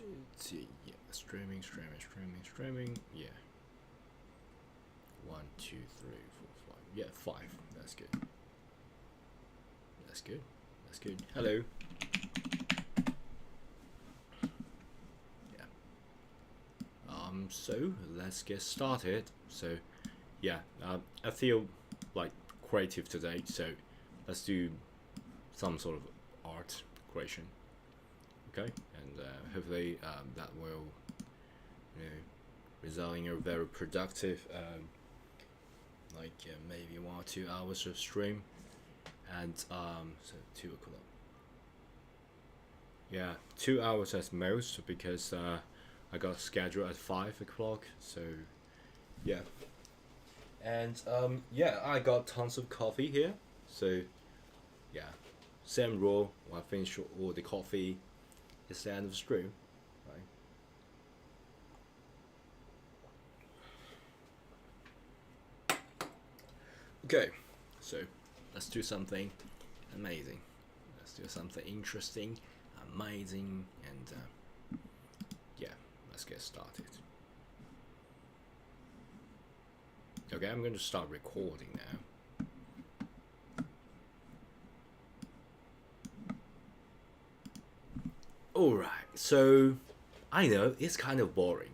Let's see, yeah, streaming. Yeah, 1, 2, 3, 4, 5. Yeah, 5. That's good. That's good. That's good. Hello. Yeah. So let's get started. So, yeah, I feel like creative today. So, let's do some sort of art creation. Okay, and hopefully that will, you know, result in a very productive, maybe 1 or 2 hours of stream, and so 2 o'clock. Yeah, 2 hours at most because I got scheduled at 5 o'clock. So yeah, and yeah, I got tons of coffee here. So yeah, same rule. When I finish all the coffee, it's the end of the stream, right? Okay, so let's do something amazing. Let's do something interesting, amazing, and yeah, let's get started. Okay, I'm going to start recording now. Alright, so I know it's kind of boring.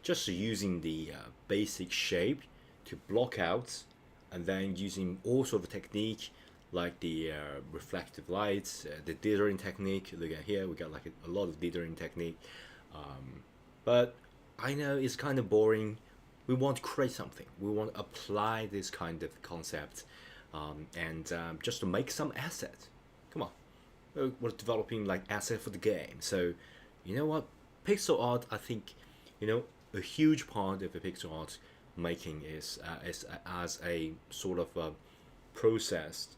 Just using the basic shape to block out, and then using all sort of technique like the reflective lights, the dithering technique. Look at here, we got like a lot of dithering technique. But I know it's kind of boring. We want to create something. We want to apply this kind of concept, and just to make some asset. Come on, we're developing like asset for the game. So, you know what? Pixel art, I think, you know, a huge part of the pixel art making is as a sort of process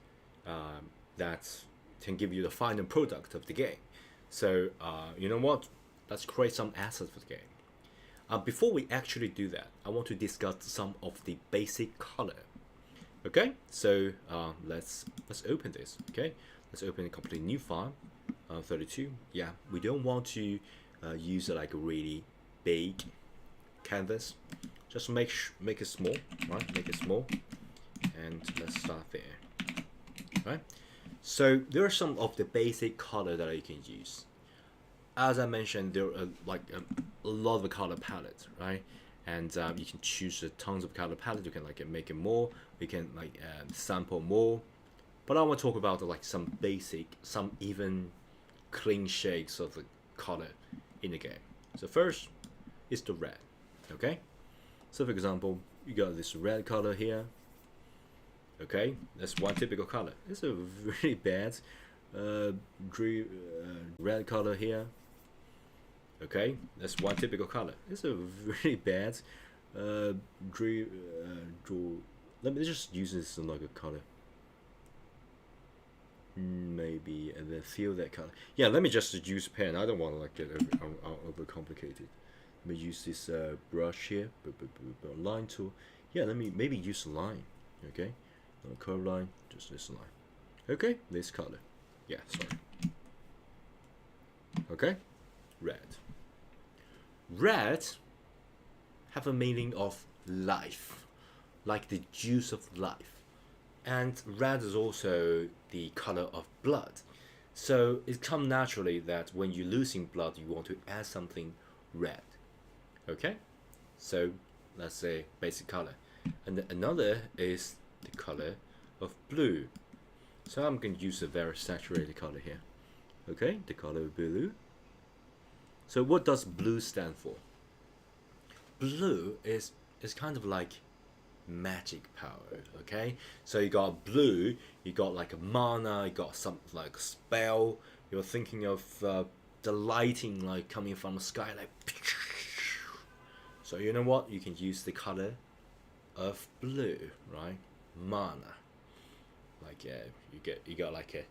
that can give you the final product of the game. So, you know what? Let's create some assets for the game. Before we actually do that, I want to discuss some of the basic color. Okay, so let's open this. Okay, let's open a completely new file. 32. Yeah, we don't want to use like a really big canvas. Just make it small, right? Make it small, and let's start there. Right. So there are some of the basic color that you can use. As I mentioned, there are a lot of color palettes, right? And you can choose tons of color palette. You can like make it more. You can like sample more. But I want to talk about like some basic, some even clean shades of the color in the game. So first is the red. Okay. So for example, you got this red color here. Okay, that's one typical color. It's a really bad red color here. Okay, that's one typical color. It's a really bad let me just use this in like a color. Maybe, and then feel that color. Yeah, let me just use pen. I don't want to like get over complicated. Let me use this brush here, line tool. Yeah, let me maybe use a line. Okay, not a curve line, just this line. Okay, this color. Yeah, sorry. Okay, red. Red have a meaning of life, like the juice of life. And red is also the color of blood. So it comes naturally that when you're losing blood, you want to add something red. Okay? So let's say basic color. And another is the color of blue. So I'm going to use a very saturated color here. Okay, the color of blue. So what does blue stand for? Blue is kind of like magic power. Okay, so you got blue, you got like a mana, you got something like a spell. You're thinking of the lighting like coming from the sky, like. So you know what? You can use the color of blue, right? Mana. Like you got like a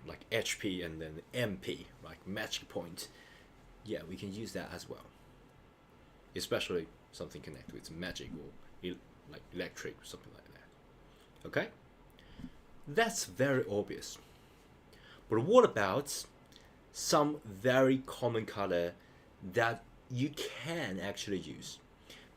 like HP and then MP, like magic point. Yeah, we can use that as well. Especially something connected with magic or like electric or something like that. Okay, that's very obvious. But what about some very common color that you can actually use.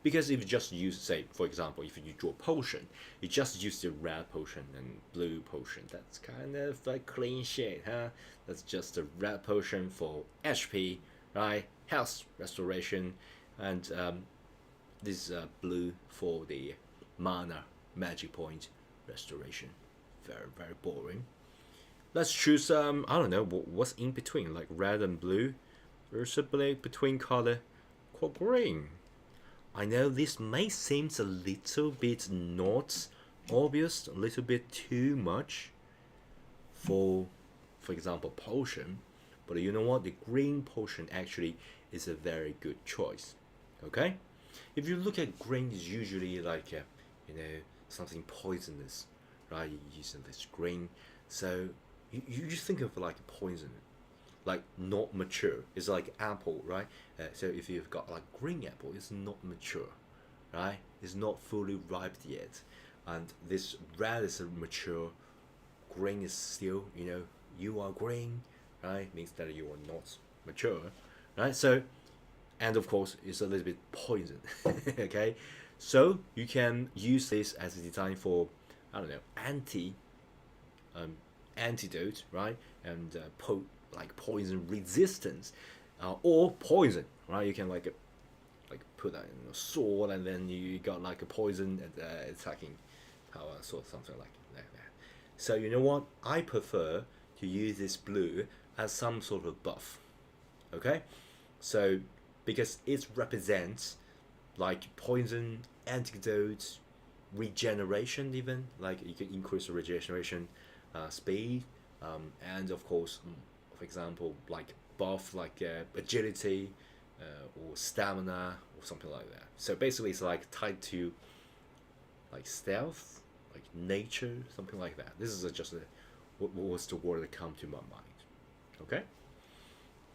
Because if you just use, say, for example, if you draw potion, you just use the red potion and blue potion. That's kind of a clean shade, huh? That's just a red potion for HP, right? Health restoration, and this blue for the mana magic point restoration. Very, very boring. Let's choose I don't know what's in between, like red and blue. There's a between color called green. I know this may seem a little bit not obvious, a little bit too much for example potion, but you know what, the green potion actually is a very good choice. Okay, if you look at green, it's usually like you know, something poisonous, right? You're using this green, so you just think of like poison, like not mature. It's like apple, right? So if you've got like green apple, it's not mature, right? It's not fully ripe yet, and this red is a mature, green is still, you know, you are green, right? Means that you are not mature, right? So, and of course, it's a little bit poison, okay? So you can use this as a design for, I don't know, um, antidote, right? And like poison resistance, or poison, right? You can like put that in a sword, and then you got like a poison attacking power, or something like that. So you know what? I prefer to use this blue as some sort of buff. Okay, so because it represents like poison, antidote, regeneration, even like you can increase the regeneration speed, and of course, for example, like buff like agility or stamina or something like that. So basically, it's like tied to like stealth, like nature, something like that. This is just what was the word that come to my mind. Okay,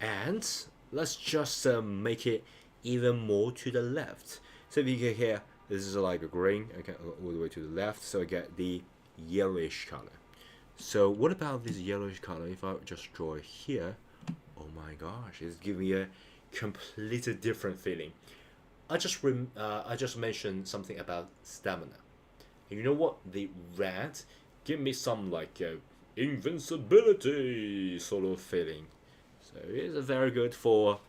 and let's just make it even more to the left. So if you get here, this is like a green, okay, all the way to the left. So I get the yellowish color. So what about this yellowish color? If I just draw it here, oh my gosh, it's giving me a completely different feeling. I just mentioned something about stamina. And you know what? The red give me some like invincibility sort of feeling. So it's a very good for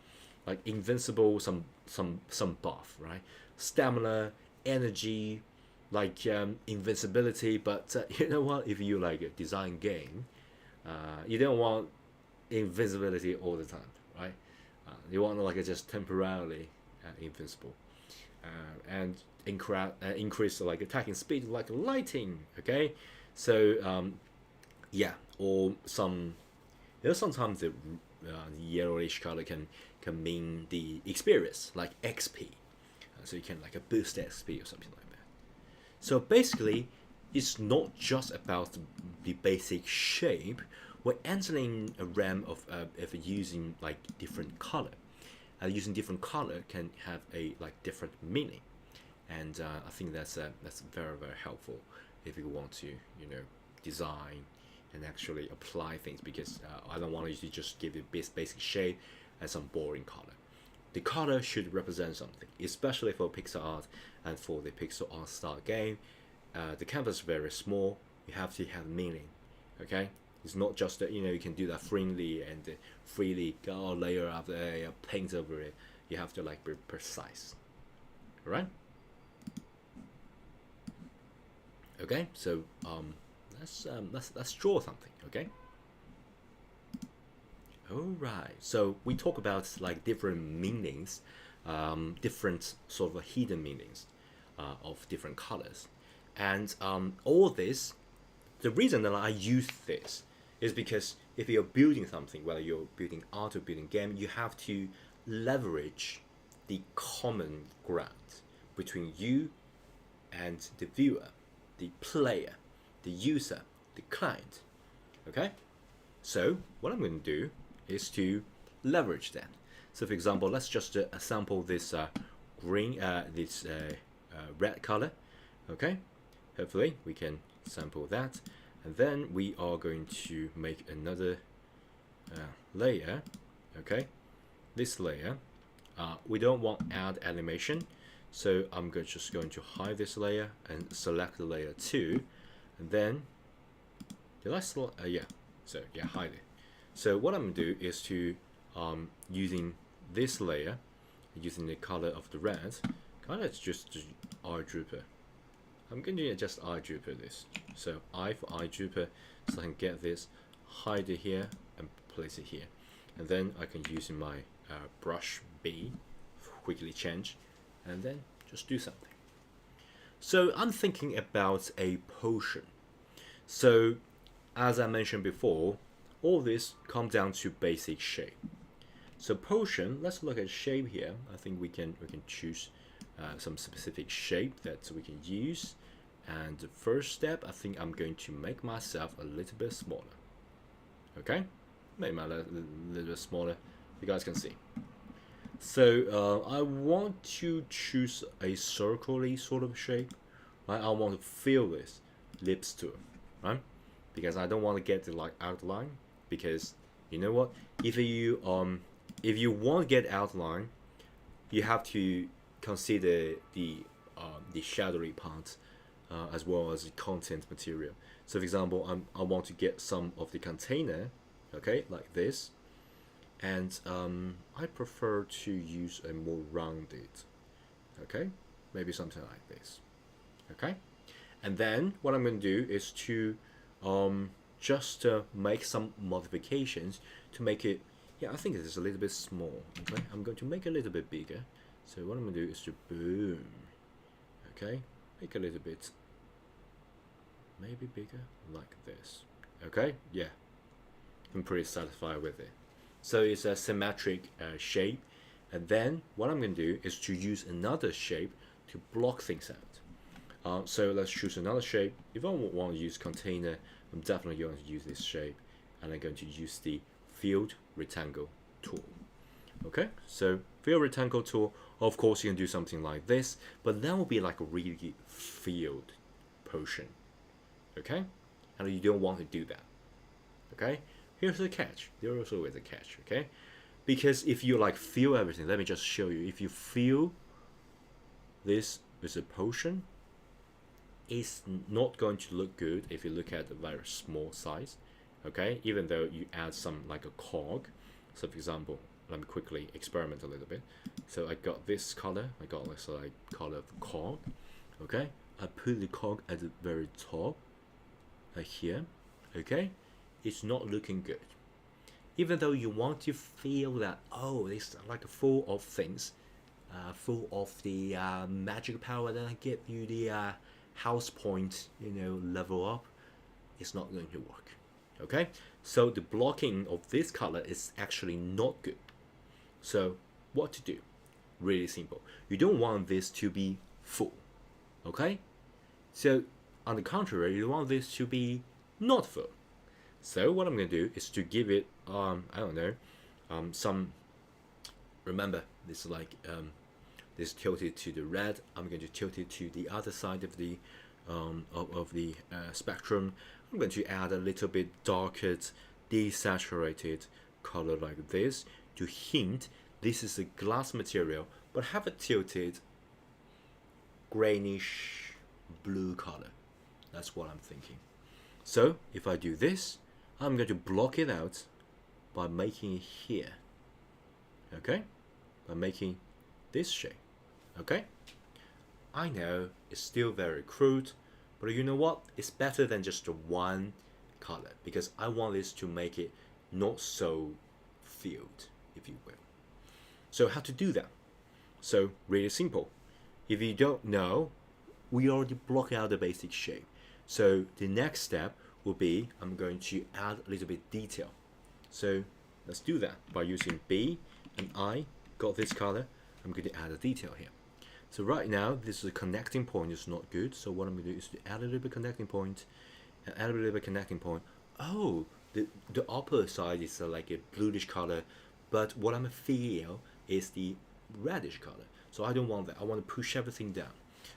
like invincible, some buff, right? Stamina, energy, like invincibility. But you know what? If you like a design game, you don't want invincibility all the time, right? You want like a just temporarily invincible, and increase like attacking speed like lighting. Okay, so yeah, or some, you know, sometimes the yellowish color can mean the experience like XP, so you can like a boost XP or something like that. So basically, it's not just about the basic shape. We're entering a realm of using like different color. Using different color can have a like different meaning, and I think that's very very helpful if you want to, you know, design and actually apply things, because I don't want you to just give it basic shape and some boring color. The color should represent something, especially for pixel art and for the pixel art style game. The canvas is very small. You have to have meaning. Okay, it's not just that, you know, you can do that freely and freely go layer after layer, paint over it. You have to like be precise. All right. Okay, so let's draw something. Okay. All right. So we talk about like different meanings, different sort of hidden meanings of different colors, and all this. The reason that I use this is because if you're building something, whether you're building art or building game, you have to leverage the common ground between you and the viewer, the player, the user, the client. Okay? So what I'm going to do is to leverage that. So for example, let's just sample this red color. Okay? Hopefully we can sample that, and then we are going to make another layer, okay, this layer, we don't want add animation, so I'm just going to hide this layer and select the layer 2, and then did I select? Yeah, so yeah, hide it. So what I'm gonna do is to using this layer, using the color of the red, kind of just eyedropper. I'm going to just eyedropper this. So I for eyedropper, so I can get this, hide it here, and place it here. And then I can use my brush B, quickly change, and then just do something. So I'm thinking about a potion. So as I mentioned before, all this comes down to basic shape. So potion, let's look at shape here. I think we can choose some specific shape that we can use. And the first step, I think I'm going to make myself a little bit smaller. Okay, make my a little bit smaller. You guys can see. So I want to choose a circular sort of shape. Right? I want to fill this lips to it, right? Because I don't want to get the like outline. Because you know what? If you want to get outline, you have to consider the shadowy parts as well as the content material. So for example, I want to get some of the container, okay, like this, and I prefer to use a more rounded, okay, maybe something like this, okay. And then what I'm going to do is to just make some modifications to make it, yeah, I think it is a little bit small, okay. I'm going to make it a little bit bigger. So what I'm going to do is to boom, okay, make a little bit, maybe bigger, like this, okay, yeah, I'm pretty satisfied with it. So it's a symmetric shape, and then what I'm going to do is to use another shape to block things out. So let's choose another shape. If I want to use container, I'm definitely going to use this shape, and I'm going to use the filled rectangle tool. Okay, so filled rectangle tool, of course you can do something like this, but that will be like a really filled potion. Okay, and you don't want to do that. Okay, here's the catch. There also is a catch. Okay, because if you like fill everything, let me just show you. If you fill this with a potion, it's not going to look good if you look at the very small size. Okay, even though you add some like a cog. So for example, let me quickly experiment a little bit. So I got this color, I got this like color of cog. Okay, I put the cog at the very top here. Okay, it's not looking good. Even though you want to feel that, oh, it's like full of things, full of the magic power that give you the house point, level up, it's not going to work. Okay, so the blocking of this color is actually not good. So what to do? Really simple. You don't want this to be full. Okay, so on the contrary, you want this to be not full. So what I'm going to do is to give it I don't know, some, remember this is like this tilted to the red. I'm going to tilt it to the other side of the spectrum. I'm going to add a little bit darker desaturated color like this to hint this is a glass material, but have a tilted greenish blue color. That's what I'm thinking. So if I do this, I'm going to block it out by making it here. Okay, by making this shape. Okay, I know it's still very crude, but you know what? It's better than just one color, because I want this to make it not so filled, if you will. So how to do that? So really simple. If you don't know, we already blocked out the basic shape. So the next step will be, I'm going to add a little bit detail. So let's do that by using B and I got this color. I'm going to add a detail here. So right now, this is a connecting point. It's not good. So what I'm going to do is to add a little bit connecting point, and add a little bit connecting point. Oh, the upper side is like a bluish color, but what I'm feel is the reddish color. So I don't want that. I want to push everything down.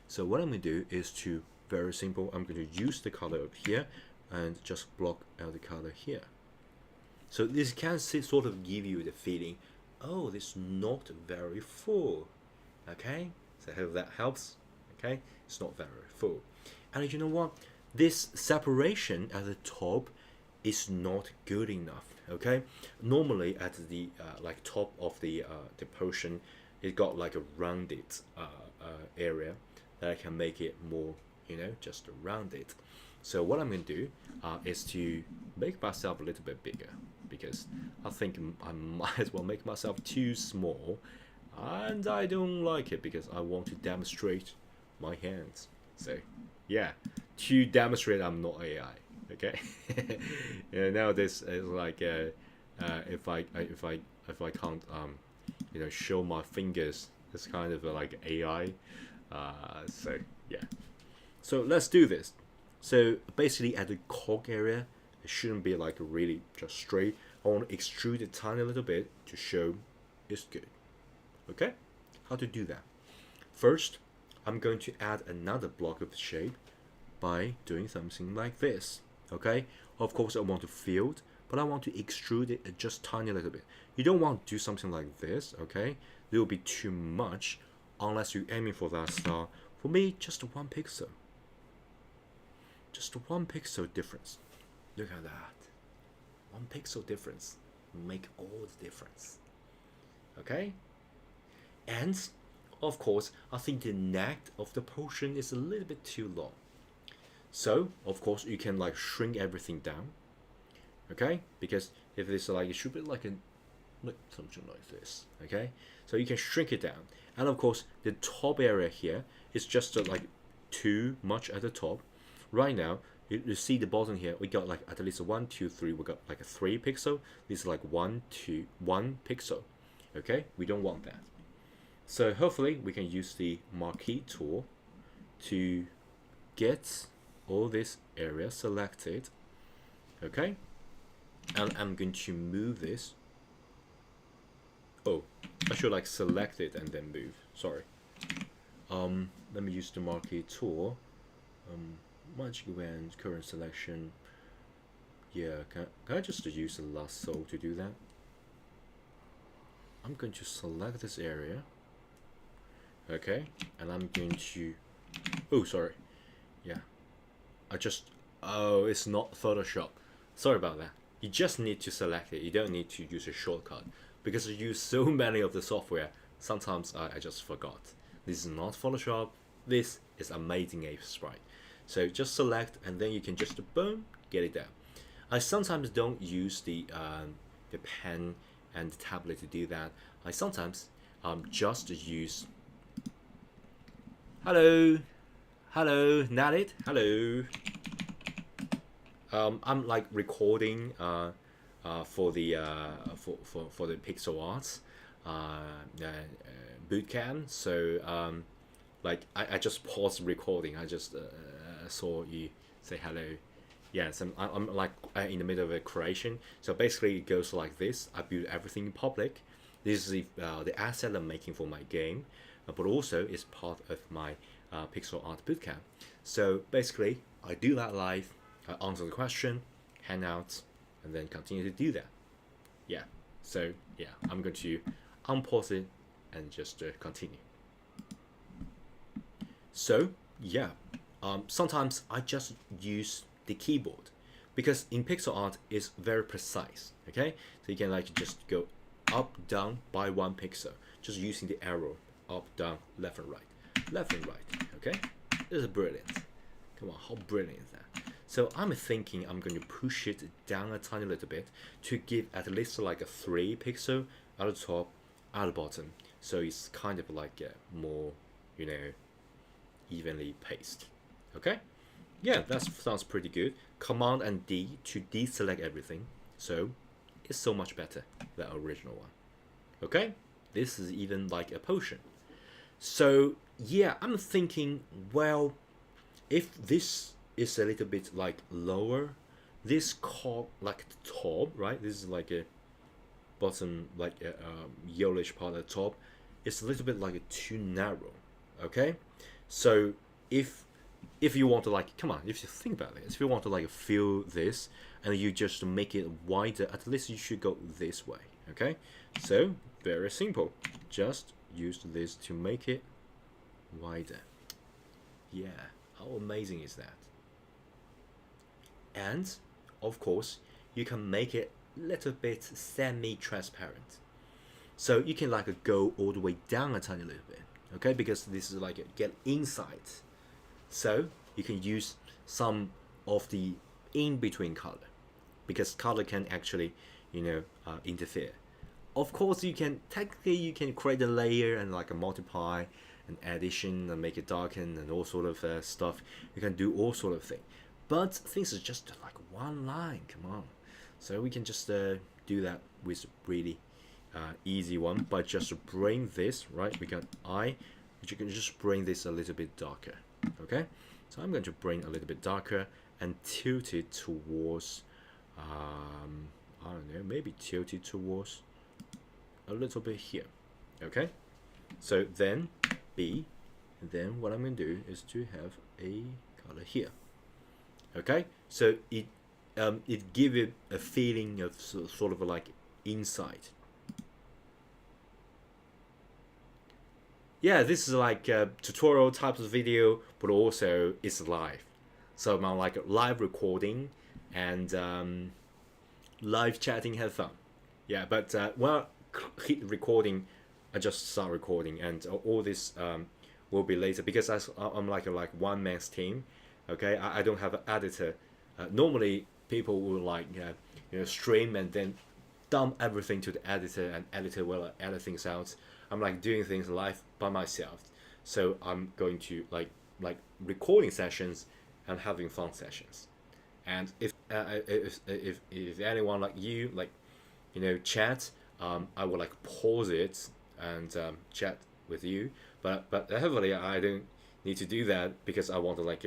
So what I'm going to do is to, very simple, I'm going to use the color up here and just block out the color here. So this can sort of give you the feeling, oh, this not very full. Okay, so I hope that helps. Okay, it's not very full. And you know what? This separation at the top is not good enough. Okay, normally at the like top of the potion, it got like a rounded area that can make it more, just rounded. So what I'm going to do is to make myself a little bit bigger, because I think I might as well make myself too small, and I don't like it because I want to demonstrate my hands. So yeah, to demonstrate I'm not AI. Okay. Nowadays it's like if I can't show my fingers, it's kind of like AI. So yeah, so let's do this. So basically at the cog area, it shouldn't be like really just straight. I want to extrude it tiny little bit to show it's good. Okay, how to do that? First, I'm going to add another block of shape by doing something like this. Okay, of course I want to field, but I want to extrude it just tiny little bit. You don't want to do something like this. Okay, it will be too much unless you're aiming for that star. For me, just 1 pixel. Just 1 pixel difference. Look at that. 1 pixel difference make all the difference. Okay? And of course, I think the neck of the potion is a little bit too long. So of course you can like shrink everything down. Okay? Because if it's like, it should be like something like this. Okay? So you can shrink it down. And of course the top area here is just like too much at the top. Right now, you see the bottom here, we got like at least 1, 2, 3, we got like a 3 pixel. This is like 1 pixel. Okay, we don't want that. So hopefully we can use the marquee tool to get all this area selected. Okay, and I'm going to move this. Oh, I should like select it and then move. Sorry. Let me use the marquee tool. Magic Wand, current selection. Yeah, can I just use the lasso to do that? I'm going to select this area. Okay, and I'm going to, oh sorry, yeah, oh, it's not Photoshop. Sorry about that. You just need to select it. You don't need to use a shortcut, because I use so many of the software, sometimes I just forgot. This is not Photoshop. This is Amazing Ape Sprite. So just select, and then you can just boom, get it down. I sometimes don't use the pen and the tablet to do that. I sometimes just use. Hello, Nalit. Hello. I'm like recording for the for the pixel arts bootcamp. So like I just paused recording. I just saw you say hello. Yes, I'm like in the middle of a creation. So basically it goes like this. I build everything in public. This is the asset I'm making for my game, but also it's part of my pixel art bootcamp. So basically I do that live. I answer the question, hand out, and then continue to do that. Yeah. So yeah, I'm going to unpause it and just continue. So yeah, sometimes I just use the keyboard, because in pixel art it's very precise. Okay, so you can like just go up, down by 1 pixel, just using the arrow up, down, left and right. Okay, this is brilliant. Come on, how brilliant is that? So I'm thinking I'm going to push it down a tiny little bit to give at least like a 3 pixel at the top, at the bottom, so it's kind of like more, evenly paced. Okay, yeah, that sounds pretty good. Command and D to deselect everything, so it's so much better than the original one. Okay, this is even like a potion. So yeah, I'm thinking, well, if this is a little bit like lower, this cog like the top, right, this is like a bottom, like a yellowish part at the top, it's a little bit like too narrow. Okay, so if if you want to like, come on, if you think about this, if you want to like fill this and you just make it wider, at least you should go this way. Okay, so very simple, just use this to make it wider. Yeah, how amazing is that? And of course you can make it a little bit semi-transparent, so you can like go all the way down a tiny little bit. Okay, because this is like get inside, so you can use some of the in-between color, because color can actually, interfere. Of course, you can technically you can create a layer and like a multiply and addition and make it darken and all sort of stuff. You can do all sort of thing, but things is just like one line. Come on, so we can just do that with really easy one, but just bring this right. We got I, but you can just bring this a little bit darker. Okay, so I'm going to bring a little bit darker and tilt it towards I don't know, maybe tilt it towards a little bit here. Okay, so then B, and then what I'm going to do is to have a color here. Okay, so it gives it a feeling of sort of like inside. Yeah, this is like a tutorial type of video, but also it's live. So I'm like live recording and live chatting, have fun. Yeah, but when I hit recording, I just start recording, and all this will be later because I'm like a one man's team. Okay, I don't have an editor. Normally, people will like stream and then dump everything to the editor, and editor will edit things out. I'm like doing things live by myself, so I'm going to like recording sessions and having fun sessions. And if anyone like you like chat, I will like pause it and chat with you. But heavily I don't need to do that because I want to like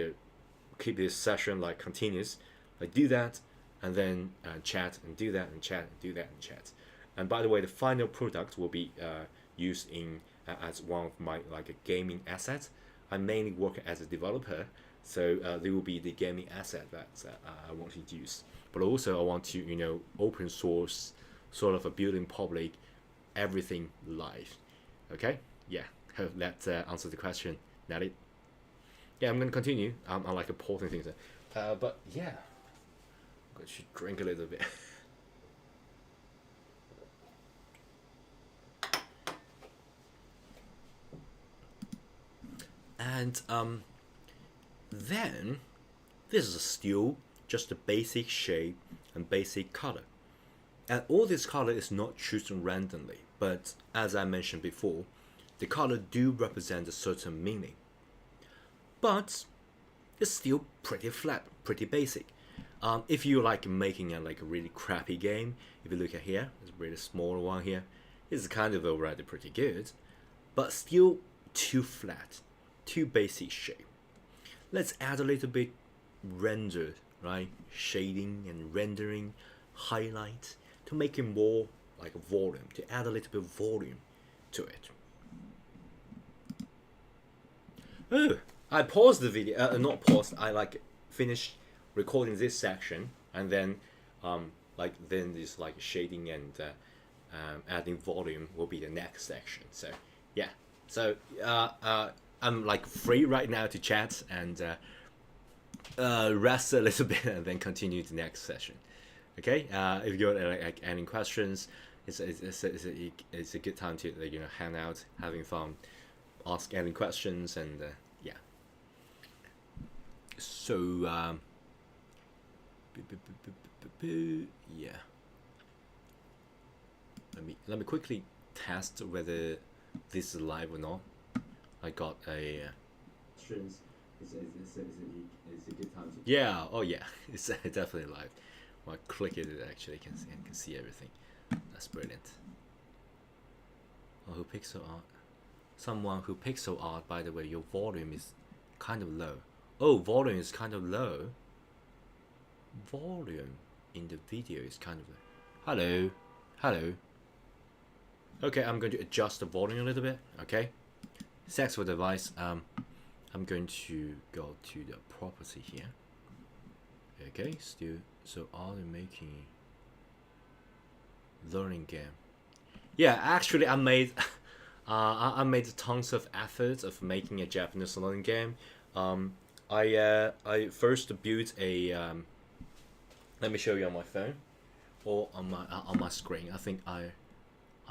keep this session like continuous. Like do that and then chat and do that and chat and do that and chat. And by the way, the final product will be used in as one of my like a gaming assets. I mainly work as a developer, so there will be the gaming asset that I want to use. But also I want to open source, sort of a building public, everything live. Okay, yeah. Hope that answers the question, Nelly. Yeah, I'm gonna continue. I'm like reporting things, but yeah, I should drink a little bit. And then this is still just a basic shape and basic color, and all this color is not chosen randomly, but as I mentioned before, the color do represent a certain meaning, but it's still pretty flat, pretty basic. If you like making a like a really crappy game, if you look at here, it's a really small one here, it's kind of already pretty good, but still too flat, too basic shape. Let's add a little bit render, right? Shading and rendering, highlight to make it more like a volume, to add a little bit of volume to it. Oh, I paused the video, not paused, I like finished recording this section, and then then this like shading and adding volume will be the next section. So yeah, so I'm like free right now to chat and rest a little bit and then continue the next session. Okay, if you got like any questions, it's a good time to hang out, having fun, ask any questions, and yeah. So yeah, let me quickly test whether this is live or not. I got a Streams. It's a good time to. yeah, oh yeah, it's definitely live. When I click it, it actually can see everything. That's brilliant. Oh, who pixel art? Someone who pixel art. By the way, your volume is kind of low. Oh, volume is kind of low. Volume in the video is kind of low. Hello, hello. Okay, I'm going to adjust the volume a little bit. Okay. Thanks for the advice. I'm going to go to the property here. Okay, still, so are they making learning game? Yeah, actually, I made I made tons of efforts of making a Japanese learning game. Um, I first built a let me show you on my phone or on my screen. I think I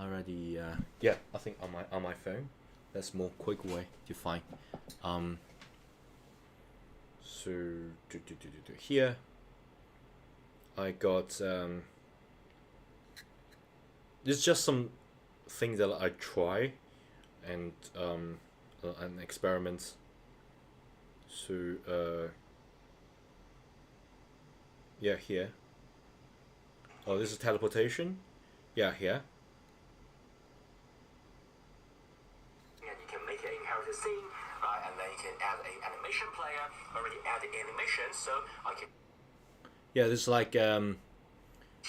already yeah, I think on my phone. That's more quick way to find. Um, so here I got it's just some things that I try and an experiment. So yeah, here. Oh, this is teleportation. Yeah, here. And you can make an inherited scene, right? And then you can add an animation player. Already added animation, so I can. Yeah, this is like choose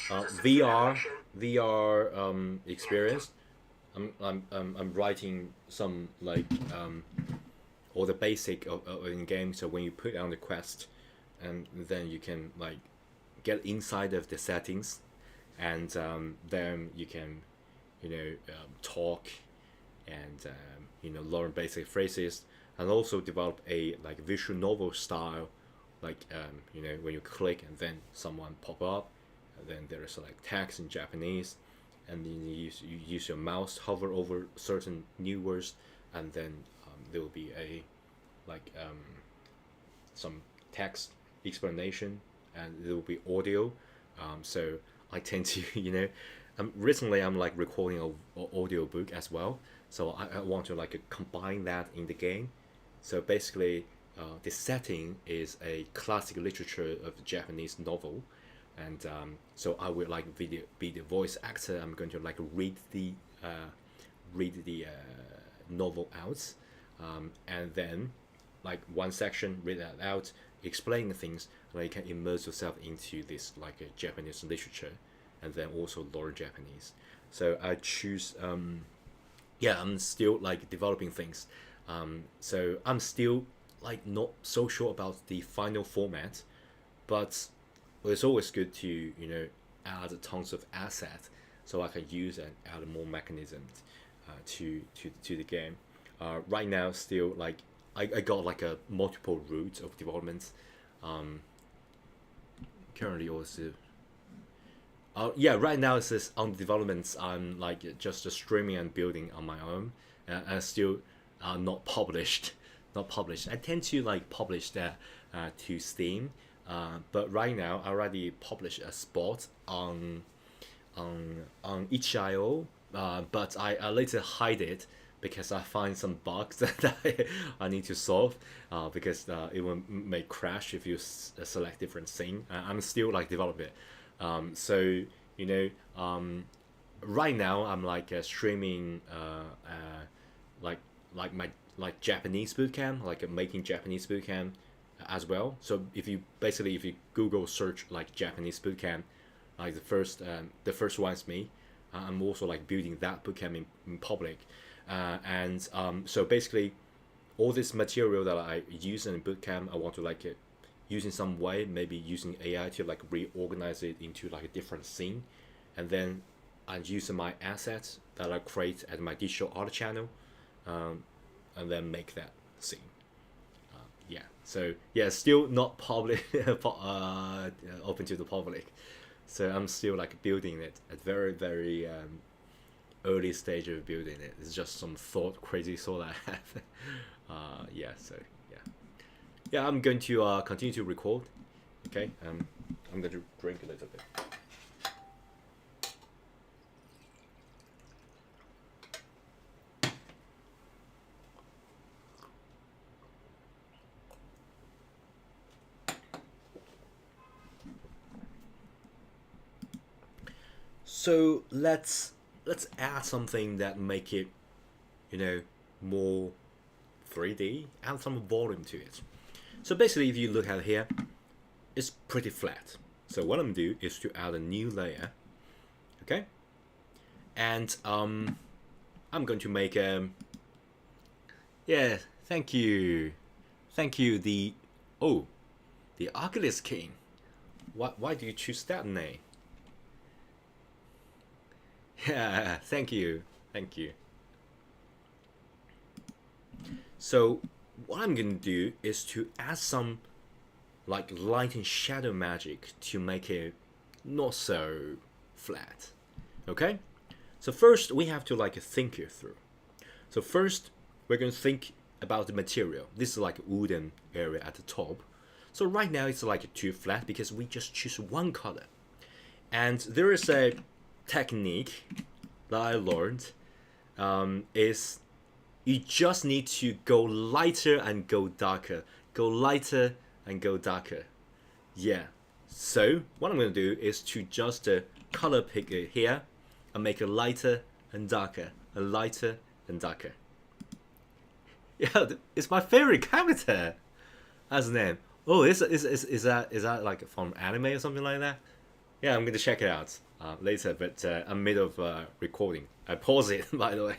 a VR animation. experience. I'm writing some like all the basic of in game. So when you put on the quest, and then you can like get inside of the settings, and then you can talk and learn basic phrases, and also develop a like visual novel style, like when you click and then someone pop up, and then there's like text in Japanese, and then you use your mouse hover over certain new words, and then there will be a like some text explanation, and there will be audio. So I tend to recently I'm like recording a audio book as well, so I want to like combine that in the game. So basically the setting is a classic literature of Japanese novel, and so I will like be the voice actor. I'm going to like read the novel out, and then like one section read that out, explaining things, and you can immerse yourself into this like a Japanese literature, and then also learn Japanese. So I choose yeah, I'm still like developing things. So I'm still like not so sure about the final format, but it's always good to add tons of assets so I can use and add more mechanisms to the game. Right now, still like I got like a multiple routes of development. Um, Currently also yeah, right now it's just on developments. I'm like just streaming and building on my own, and still not published. Not published. I tend to like publish that to Steam, but right now I already published a spot on itch.io, but I later hide it because I find some bugs that I need to solve, because it will may crash if you select different scene. I'm still like develop it. So you know, right now I'm like streaming like my like Japanese bootcamp, like making Japanese bootcamp as well. So if you Google search like Japanese bootcamp, like the first one is me. I'm also like building that bootcamp in public, and so basically all this material that I use in bootcamp, I want to like use in some way, maybe using AI to like reorganize it into like a different scene, and then I'm using my assets that I create at my digital art channel, and then make that scene. Yeah, so yeah, still not public, open to the public. So I'm still like building it at very very early stage of building it. It's just some crazy thought I have. Yeah, so yeah, yeah. I'm going to continue to record. Okay, I'm going to drink a little bit. So let's add something that make it, you know, more 3D. Add some volume to it. So basically, if you look at here, it's pretty flat. So what I'm gonna do is to add a new layer. Okay, and I'm going to make a. Yeah, thank you. Thank you, the Oculus King. Why do you choose that name? Yeah, thank you. Thank you. So what I'm gonna do is to add some like light and shadow magic to make it not so flat. Okay? So first we have to like think it through. So first we're gonna think about the material. This is like a wooden area at the top. So right now it's like too flat because we just choose one color. And there is a technique that I learned is you just need to go lighter and go darker. Go lighter and go darker. Yeah. So what I'm going to do is to just color pick it here and make it lighter and darker and lighter and darker. Yeah, it's my favorite character as a name. Oh, is that like from anime or something like that? Yeah, I'm going to check it out later, but I'm mid of recording. I pause it, by the way.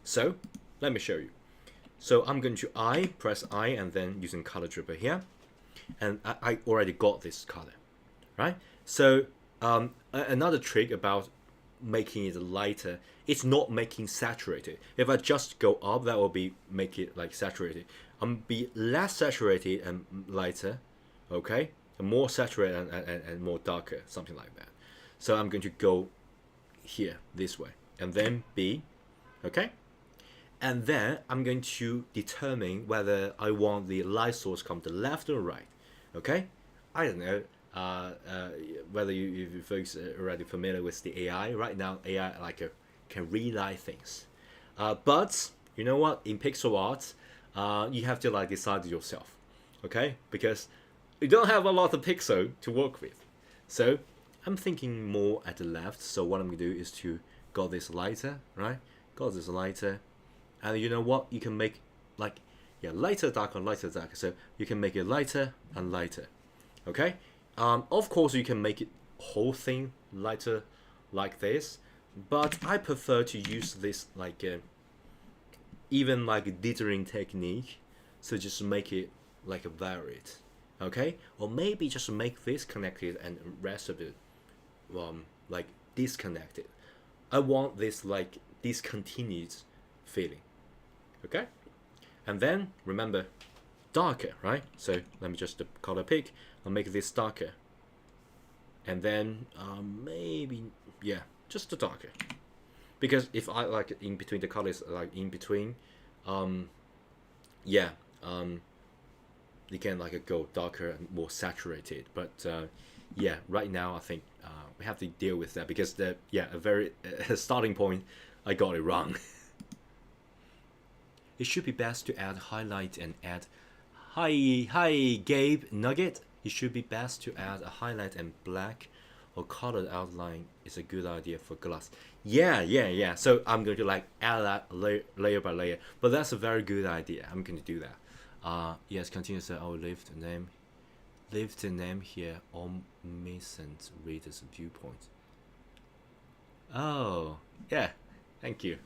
So, let me show you. So I'm going to press I, and then using color dripper here. And I already got this color, right? So another trick about making it lighter, it's not making saturated. If I just go up, that will be make it like saturated. Be less saturated and lighter, okay? And more saturated and more darker, something like that. So I'm going to go here, this way, and then B, okay? And then I'm going to determine whether I want the light source come to left or right, okay? I don't know whether you folks are already familiar with the AI. Right now, AI like can relight things. But you know what? In pixel art, you have to like decide yourself, okay? Because you don't have a lot of pixel to work with. So I'm thinking more at the left. So what I'm gonna do is to got this lighter, right? Got this lighter, and you know what? You can make like lighter, darker, lighter, darker. So you can make it lighter and lighter, okay? Of course, you can make it whole thing lighter like this, but I prefer to use this like even like a dithering technique. So just make it like a varied, okay? Or maybe just make this connected and rest of it like disconnected. I want this like discontinued feeling, okay? And then remember darker, right? So let me just color pick. I'll make this darker, and then maybe just the darker, because if I like in between the colors, like in between, you can like go darker and more saturated. But right now I think we have to deal with that because the a very starting point I got it wrong. It should be best to add highlight and add hi Gabe Nugget. It should be best to add a highlight and black or colored outline is a good idea for glass. Yeah. So I'm going to like add that layer by layer. But that's a very good idea. I'm going to do that. Yes, continue. So I'll leave the name here Omniscient Reader's Viewpoint. Oh, yeah. Thank you.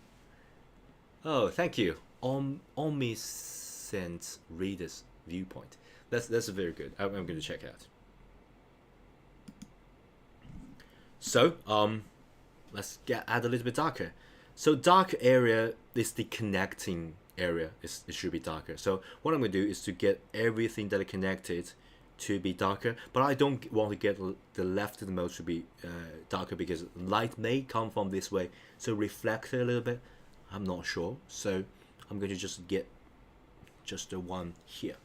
Oh, thank you. Omniscient Reader's Viewpoint. That's very good. I'm going to check it out. So let's add a little bit darker. So dark area is the connecting area. It should be darker. So what I'm going to do is to get everything that is connected to be darker, but I don't want to get the leftmost to be darker because light may come from this way, so reflect it a little bit. I'm not sure, so I'm going to just get just the one here,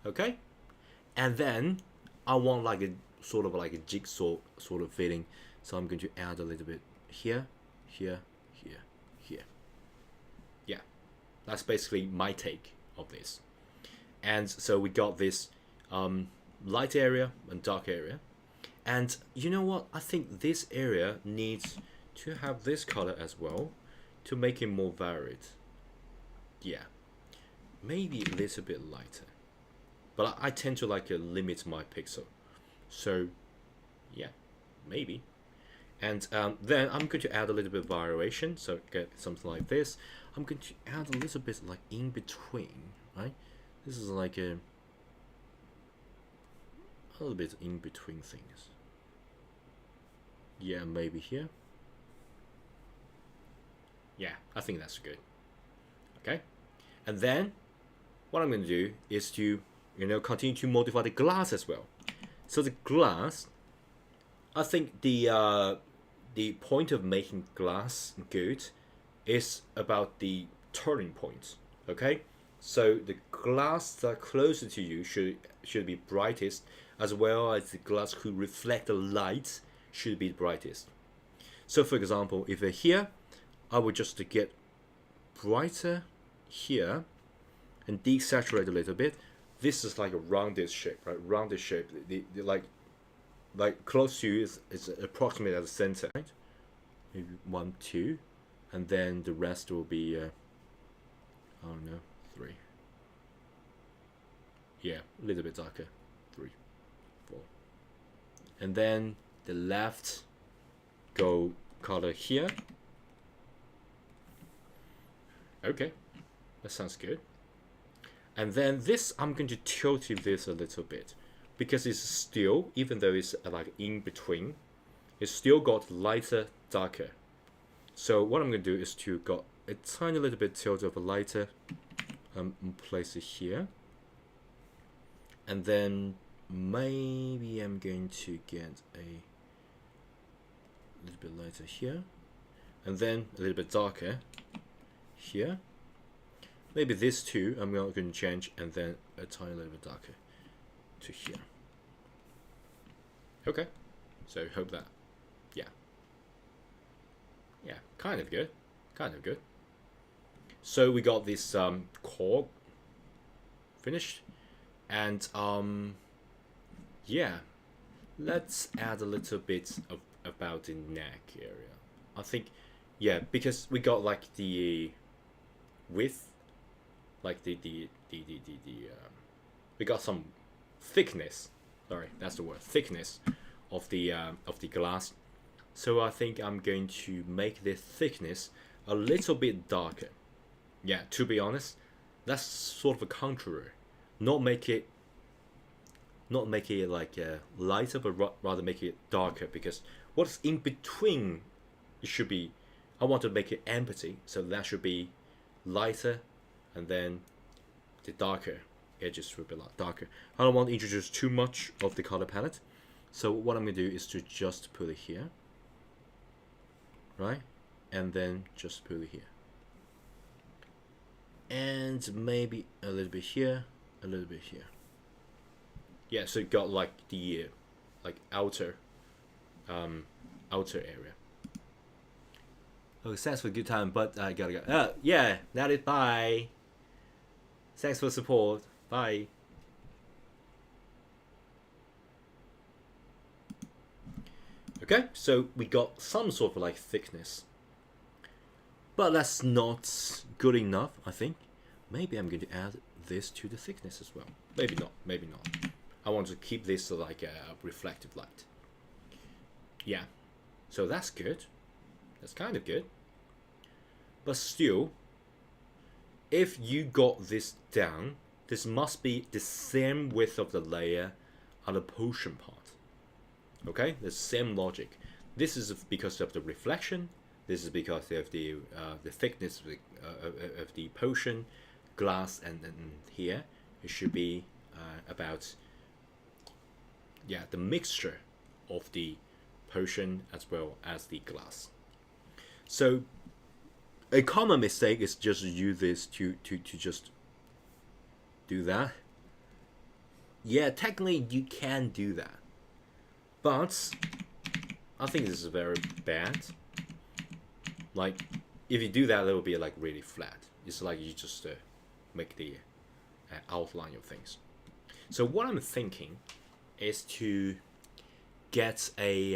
okay? And then I want like a sort of like a jigsaw sort of feeling, so I'm going to add a little bit here. Yeah, that's basically my take of this. And so we got this light area and dark area, and you know what, I think this area needs to have this color as well to make it more varied. Yeah, maybe a little bit lighter, but I tend to like limit my pixel, so yeah, maybe. And then I'm going to add a little bit of variation, so get something like this. I'm going to add a little bit like in between, right? This is like a little bit in between things. Yeah, maybe here. Yeah, I think that's good. Okay, and then what I'm going to do is to, continue to modify the glass as well. So the glass, I think the point of making glass good is about the turning point. Okay, so the glass that closer to you should be brightest, as well as the glass who reflect the light should be brightest. So for example, if you're here, I would just get brighter here and desaturate a little bit. This is like a rounded shape, right? Rounded shape. The like close to you is approximately at the center, right? Maybe 1, 2, and then the rest will be I don't know, 3. Yeah, a little bit darker. 3, 4, and then the left go color here. Okay, that sounds good. And then this, I'm going to tilt this a little bit because it's still, even though it's like in between, it's still got lighter, darker. So what I'm going to do is to got a tiny little bit tilt of a lighter, place it here, and then maybe I'm going to get a little bit lighter here, and then a little bit darker here. Maybe this too, I'm going to change, and then a tiny little bit darker to here. Okay, so hope that, yeah, kind of good, So we got this core finished, and yeah, let's add a little bit of about the neck area. I think, yeah, because we got like the width, like the we got some thickness. Sorry, that's the word, thickness of the glass. So I think I'm going to make the thickness a little bit darker. Yeah, to be honest, that's sort of a contrary. Not make it like lighter, but rather make it darker, because what's in between, it should be, I want to make it empty, so that should be lighter, and then the darker edges will be a lot darker. I don't want to introduce too much of the color palette, so what I'm going to do is to just put it here, right, and then just put it here, and maybe a little bit here, a little bit here. Yeah, so you got like the like outer area. Oh, thanks for a good time, but I gotta go. Yeah, that is, bye. Thanks for the support. Bye. Okay, so we got some sort of like thickness, but that's not good enough, I think. Maybe I'm going to add this to the thickness as well. Maybe not, maybe not. I want to keep this like a reflective light. Yeah, so that's good. That's kind of good. But still, if you got this down, this must be the same width of the layer on the potion part. Okay, the same logic. This is because of the reflection. This is because of the thickness of the potion glass, and here it should be about, yeah, the mixture of the potion as well as the glass. So a common mistake is just use this to just do that. Yeah, technically you can do that, but I think this is very bad. Like, if you do that, it will be like really flat. It's like you just make the outline of things. So what I'm thinking is to get a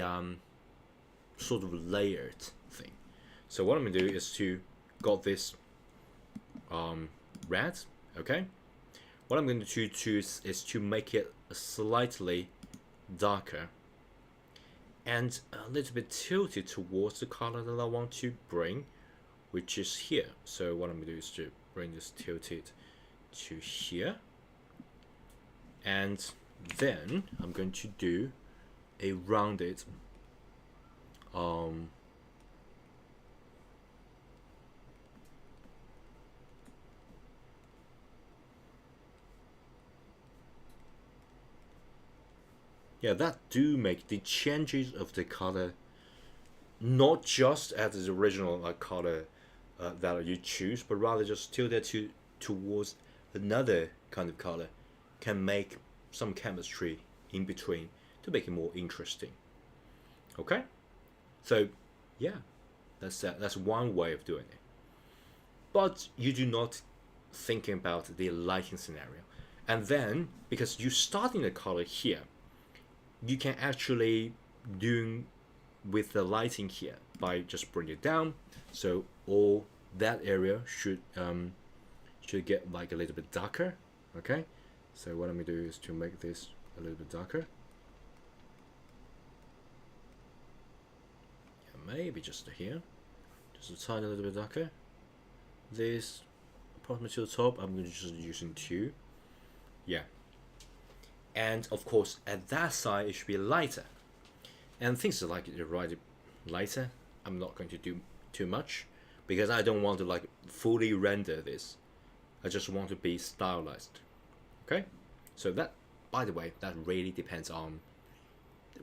sort of layered thing. So what I'm gonna do is to got this red. Okay, what I'm going to choose is to make it slightly darker and a little bit tilted towards the color that I want to bring, which is here. So what I'm going to do is to bring this tilted to here, and then I'm going to do a rounded yeah, that do make the changes of the color not just as the original color that you choose, but rather just tilt it towards another kind of color, can make some chemistry in between to make it more interesting. Okay, so yeah, that's one way of doing it. But you do not thinking about the lighting scenario, and then because you starting the color here, you can actually do with the lighting here by just bring it down, so all that area should get like a little bit darker. Okay, so what I'm gonna do is to make this a little bit darker. Yeah, maybe just here, just a tiny little bit darker. This approximately to the top, I'm going to just using 2. Yeah, and of course at that side it should be lighter, and things are like right lighter. I'm not going to do too much because I don't want to like fully render this. I just want to be stylized. Okay, so that, by the way, that really depends on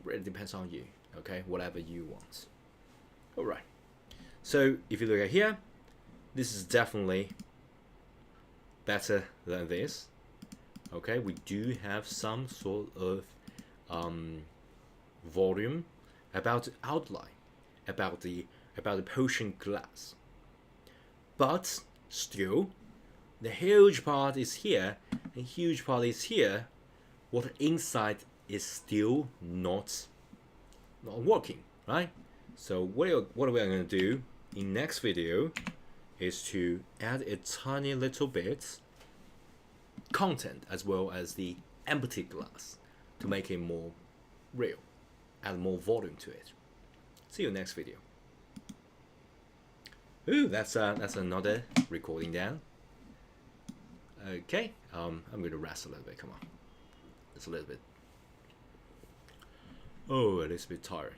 you. Okay, whatever you want. All right, so if you look at here, this is definitely better than this. Okay, we do have some sort of volume about the outline, about the potion glass, but still the huge part is here and huge part is here. What inside is still not working, right? So what are we going to do in next video is to add a tiny little bit content as well as the empty glass to make it more real, add more volume to it. See you next video. Ooh, that's another recording down. Okay, I'm gonna rest a little bit. Come on, it's a little bit. Oh, a little bit tired.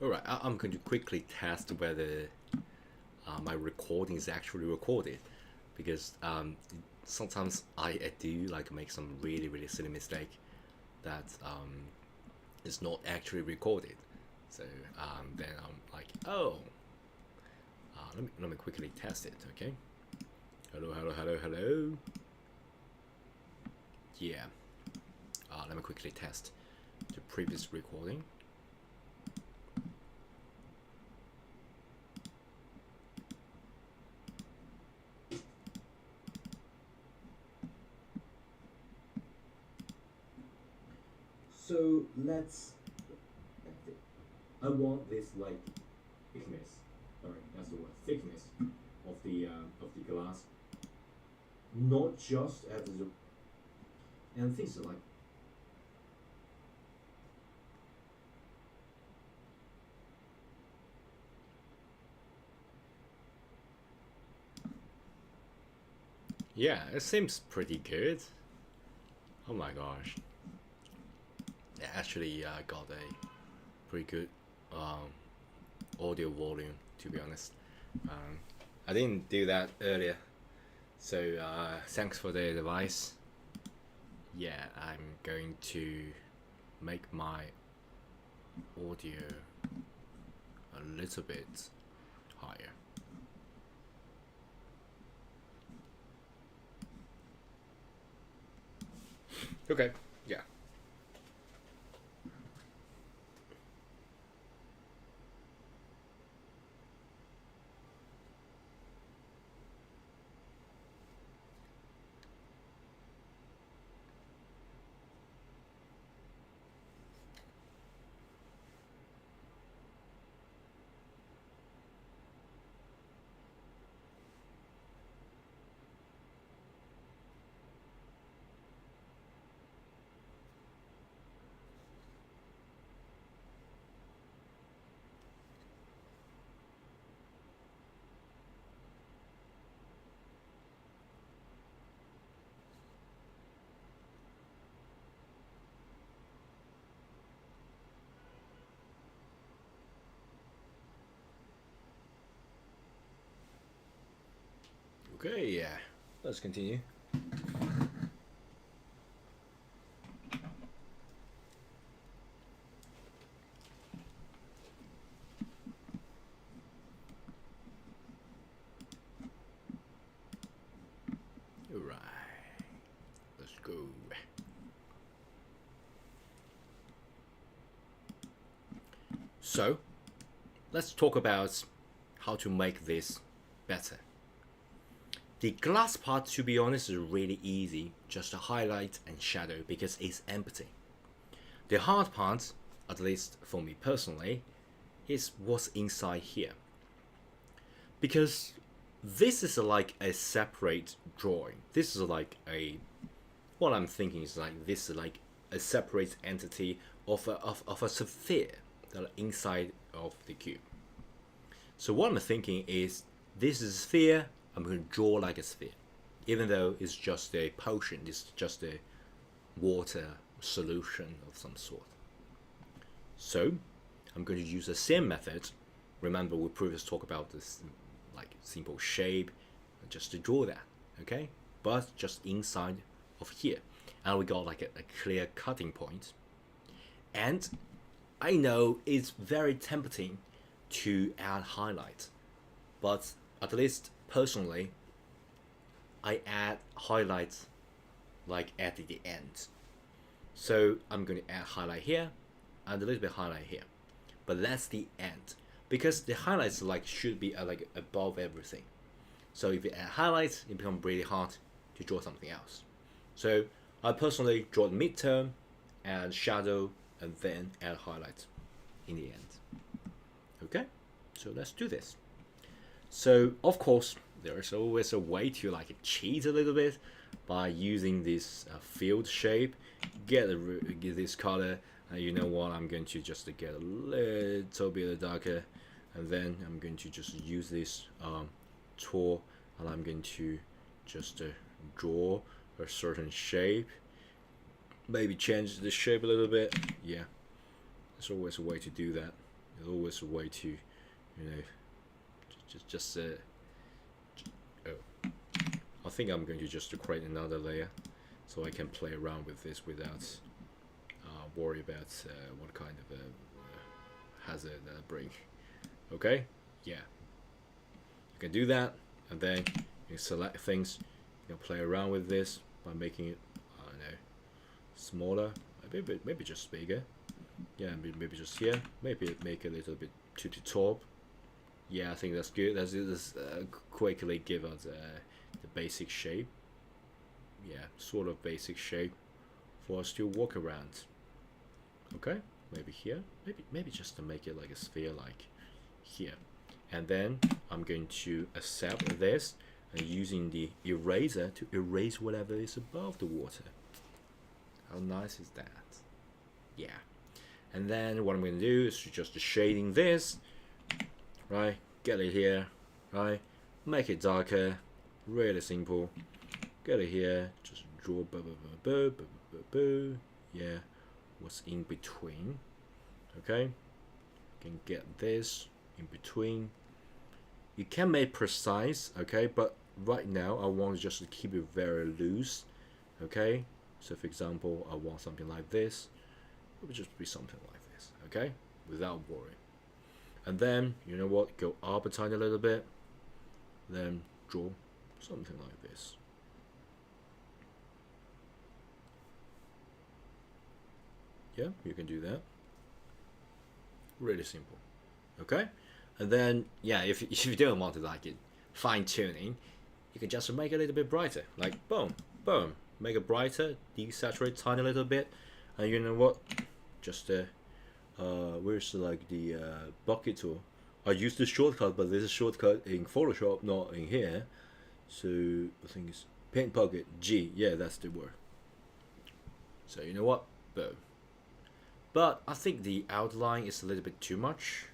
Alright, I'm going to quickly test whether my recording is actually recorded, because sometimes I do like make some really silly mistake that is not actually recorded. So then I'm like, oh, let me quickly test it. Okay, hello. Yeah, let me quickly test the previous recording. So I want this like thickness. Sorry, that's the word. Thickness of the glass, not just as the, and things are like. Yeah, it seems pretty good. Oh my gosh. It actually got a pretty good audio volume, to be honest. I didn't do that earlier, so thanks for the advice. Yeah, I'm going to make my audio a little bit higher. Okay, yeah. Okay, yeah. Let's continue. Alright. Let's go. So, let's talk about how to make this better. The glass part, to be honest, is really easy, just a highlight and shadow because it's empty. The hard part, at least for me personally, is what's inside here. Because this is like a separate drawing. This is like a, what I'm thinking is like this is like a separate entity of a sphere that are inside of the cube. So what I'm thinking is this is a sphere, I'm going to draw like a sphere. Even though it's just a potion, it's just a water solution of some sort. So I'm going to use the same method. Remember we previously talked about this like simple shape, just to draw that, okay? But just inside of here. And we got like a clear cutting point. And I know it's very tempting to add highlights, but at least personally, I add highlights like at the end. So I'm going to add highlight here and a little bit highlight here, but that's the end because the highlights like should be like above everything. So if you add highlights, it becomes really hard to draw something else. So I personally draw the midterm and shadow and then add highlights in the end. Okay, so let's do this. So of course there is always a way to like cheat a little bit by using this field shape, get this color, and you know what, I'm going to just get a little bit darker, and then I'm going to just use this tool and I'm going to just draw a certain shape, maybe change the shape a little bit. Yeah, there's always a way to do that. There's always a way to, you know, just oh, I think I'm going to just create another layer so I can play around with this without worry about what kind of hazard that bring. Okay, yeah, you can do that, and then you select things. You can play around with this by making it, I don't know, smaller, maybe just bigger. Yeah, maybe just here. Maybe make it a little bit to the top. Yeah, I think that's good. Let's quickly give us the basic shape. Yeah, sort of basic shape for us to walk around. Okay, maybe here. Maybe just to make it like a sphere, like here. And then I'm going to accept this and using the eraser to erase whatever is above the water. How nice is that? Yeah. And then what I'm going to do is just shading this, right? Get it here, right? Make it darker, really simple. Get it here, just draw, yeah. What's in between? Okay. Can get this in between. You can make precise, okay, but right now I want just to keep it very loose, okay. So for example, I want something like this. It would just be something like this, okay, without worry. And then you know what, go up a tiny little bit, then draw something like this. Yeah, you can do that. Really simple, okay. And then yeah, if you don't want to like it fine tuning, you can just make it a little bit brighter, like boom, boom, make it brighter, desaturate tiny little bit, and you know what, just where's like the bucket tool. I used the shortcut, but there's a shortcut in Photoshop, not in here. So I think it's paint bucket G. Yeah, that's the word. So you know what, boom. But I think the outline is a little bit too much.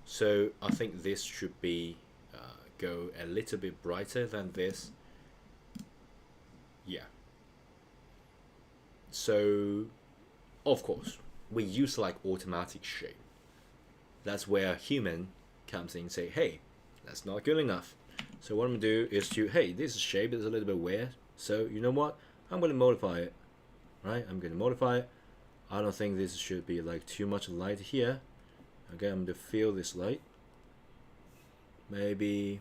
So I think this should be go a little bit brighter than this. Yeah. So of course we use like automatic shape. That's where human comes in and say, hey, that's not good enough. So what I'm gonna do is to, hey, this shape is a little bit weird. So you know what? I'm gonna modify it, right? I'm gonna modify it. I don't think this should be like too much light here. Okay, I'm gonna fill this light. Maybe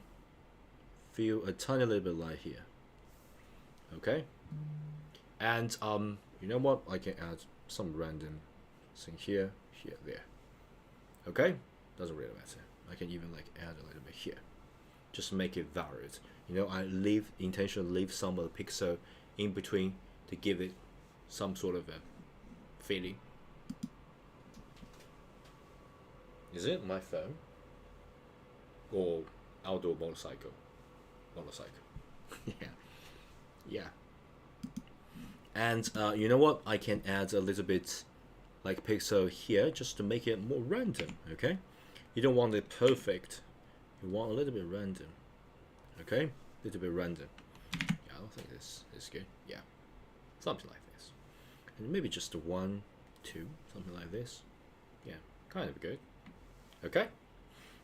fill a tiny little bit light here. Okay, and you know what? I can add some random thing here, here, there. Okay, doesn't really matter. I can even like add a little bit here, just to make it varied. You know, I intentionally leave some of the pixel in between to give it some sort of a feeling. Is it my phone or outdoor motorcycle? Motorcycle. Yeah, yeah. And you know what? I can add a little bit like pixel here just to make it more random. Okay, you don't want it perfect. You want a little bit random. Okay, a little bit random. Yeah, I don't think this is good. Yeah, something like this, and maybe just a 1, 2, something like this. Yeah, kind of good. Okay,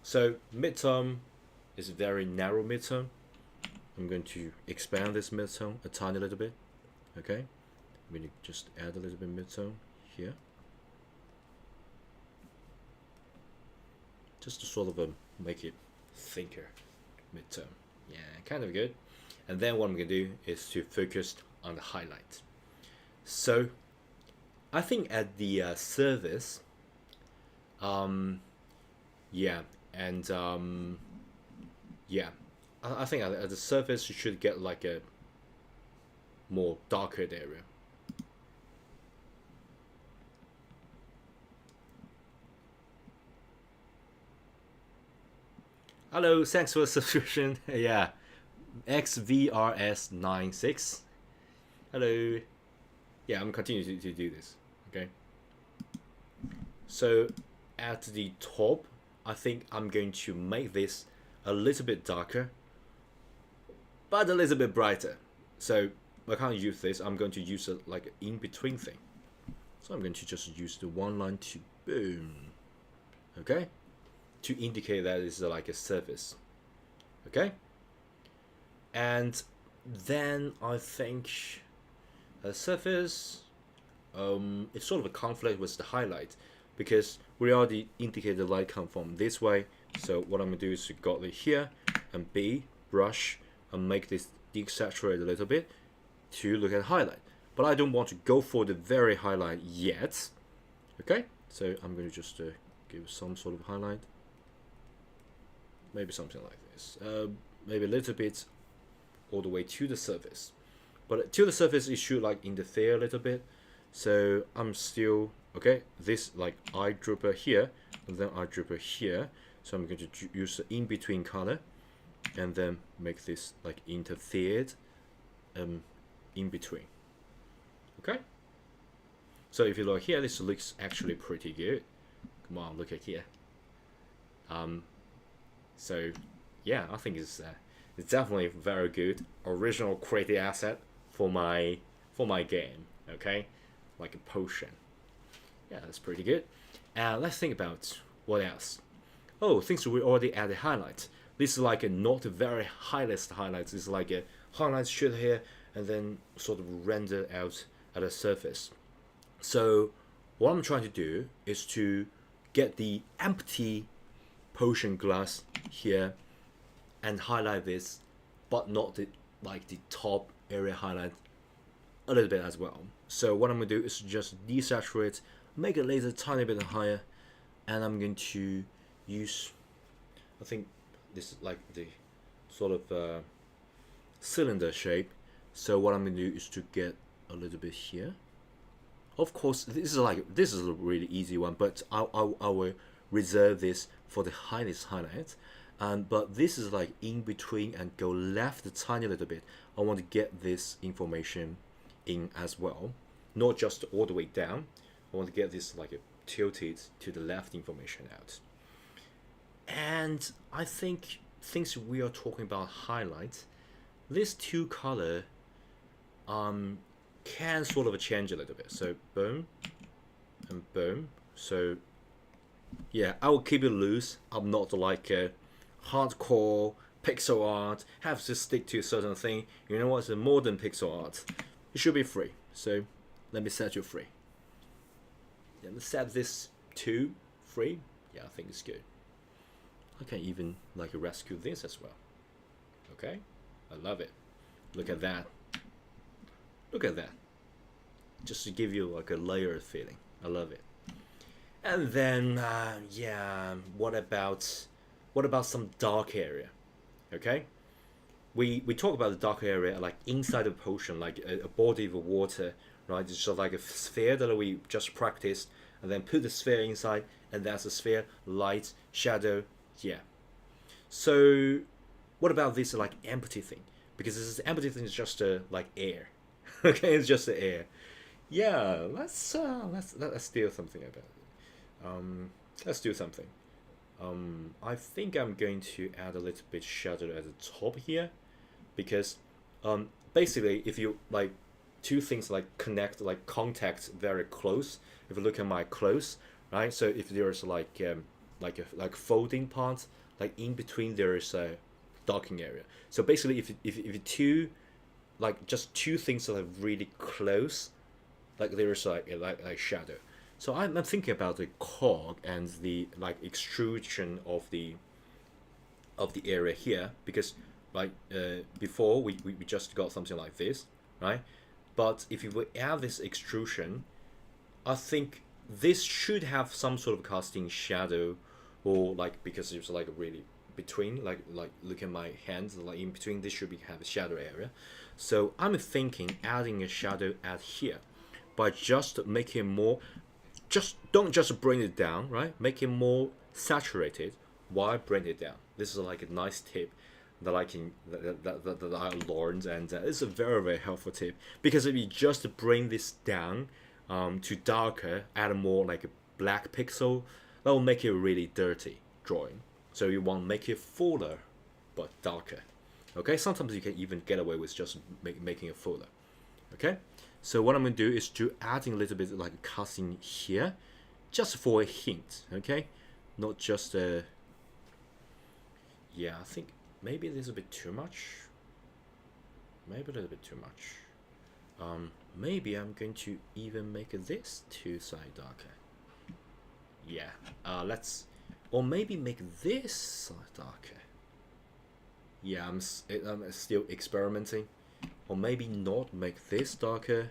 so midterm is a very narrow midterm. I'm going to expand this midterm a tiny little bit. Okay, I'm going to just add a little bit midterm here, just to sort of make it thicker midterm. Yeah, kind of good. And then what I'm going to do is to focus on the highlight. So I think at the surface, yeah, and yeah, I think at the surface you should get like a more darker area. Hello, thanks for the subscription. Yeah, XVRS96. Hello. Yeah, I'm continuing to do this. Okay. So at the top, I think I'm going to make this a little bit darker, but a little bit brighter. So I can't use this. I'm going to use a like an in-between thing. So I'm going to just use the one line to boom. Okay, to indicate that it's like a surface. Okay, and then I think a surface, it's sort of a conflict with the highlight, because we already indicate the light come from this way. So what I'm gonna do is to got it here and B brush and make this desaturate a little bit to look at highlight, but I don't want to go for the very highlight yet. Okay, so I'm going to just give some sort of highlight, maybe something like this, maybe a little bit all the way to the surface, but to the surface it should like interfere a little bit. So I'm still okay, this like eyedropper here and then eyedropper here. So I'm going to use the in-between color and then make this like interfered in between. Okay, so if you look here, this looks actually pretty good. Come on, look at here. So yeah, I think it's definitely very good original creative asset for my game. Okay, like a potion. Yeah, that's pretty good. Let's think about what else. Oh, things we already added highlights. This is like a not very highlights. This is like a highlights shoot here and then sort of render out at a surface. So what I'm trying to do is to get the empty potion glass here and highlight this, but not the like the top area highlight a little bit as well. So what I'm gonna do is just desaturate, make it laser tiny bit higher, and I'm going to use, I think this is like the sort of cylinder shape. So what I'm going to do is to get a little bit here. Of course, this is a really easy one, but I will reserve this for the highest highlight. But this is like in between and go left a tiny little bit. I want to get this information in as well, not just all the way down. I want to get this like tilted to the left information out. And I think things we are talking about highlight, these two color can sort of change a little bit. So boom and boom. So yeah, I will keep it loose. I'm not like a hardcore pixel art, have to stick to a certain thing. You know what's a modern pixel art? It should be free. So let me set you free. Let me set this to free. Yeah, I think it's good. I can even like rescue this as well. Okay, I love it. Look at that. Look at that. Just to give you like a layered feeling. I love it. And then yeah, what about some dark area? Okay, we talk about the dark area like inside a potion, like a body of water, right? It's just like a sphere that we just practiced, and then put the sphere inside, and that's a sphere, light, shadow, yeah. So what about this like empty thing? Because this empty thing is just like air. Okay, it's just the air. Yeah, let's do something about it. Let's do something. I think I'm going to add a little bit shadow at the top here, because basically if you like two things like connect, like contact very close, if you look at my close, right? So if there's like a folding part, like in between there is a docking area. So basically if two like just two things that are really close, like there's like shadow. So I'm thinking about the cog and the like extrusion of the area here, because like before we just got something like this, right? But if you would add this extrusion, I think this should have some sort of casting shadow, or like, because it's like really between, like look at my hands, like in between this should have a shadow area. So I'm thinking adding a shadow at here by just making more, don't just bring it down, right? Make it more saturated while bring it down. This is like a nice tip that I can that I learned, and it's a very helpful tip, because if you just bring this down to darker, add more like a black pixel, that will make it really dirty drawing. So you want to make it fuller but darker. Okay, sometimes you can even get away with just making it fuller. Okay, so what I'm going to do is to adding a little bit like a casting here, just for a hint. Okay, not just a. Yeah, I think maybe this is a bit too much. Maybe a little bit too much. Maybe I'm going to even make this two side darker. Yeah, let's, or maybe make this side darker. Yeah, I'm still experimenting. Or maybe not make this darker,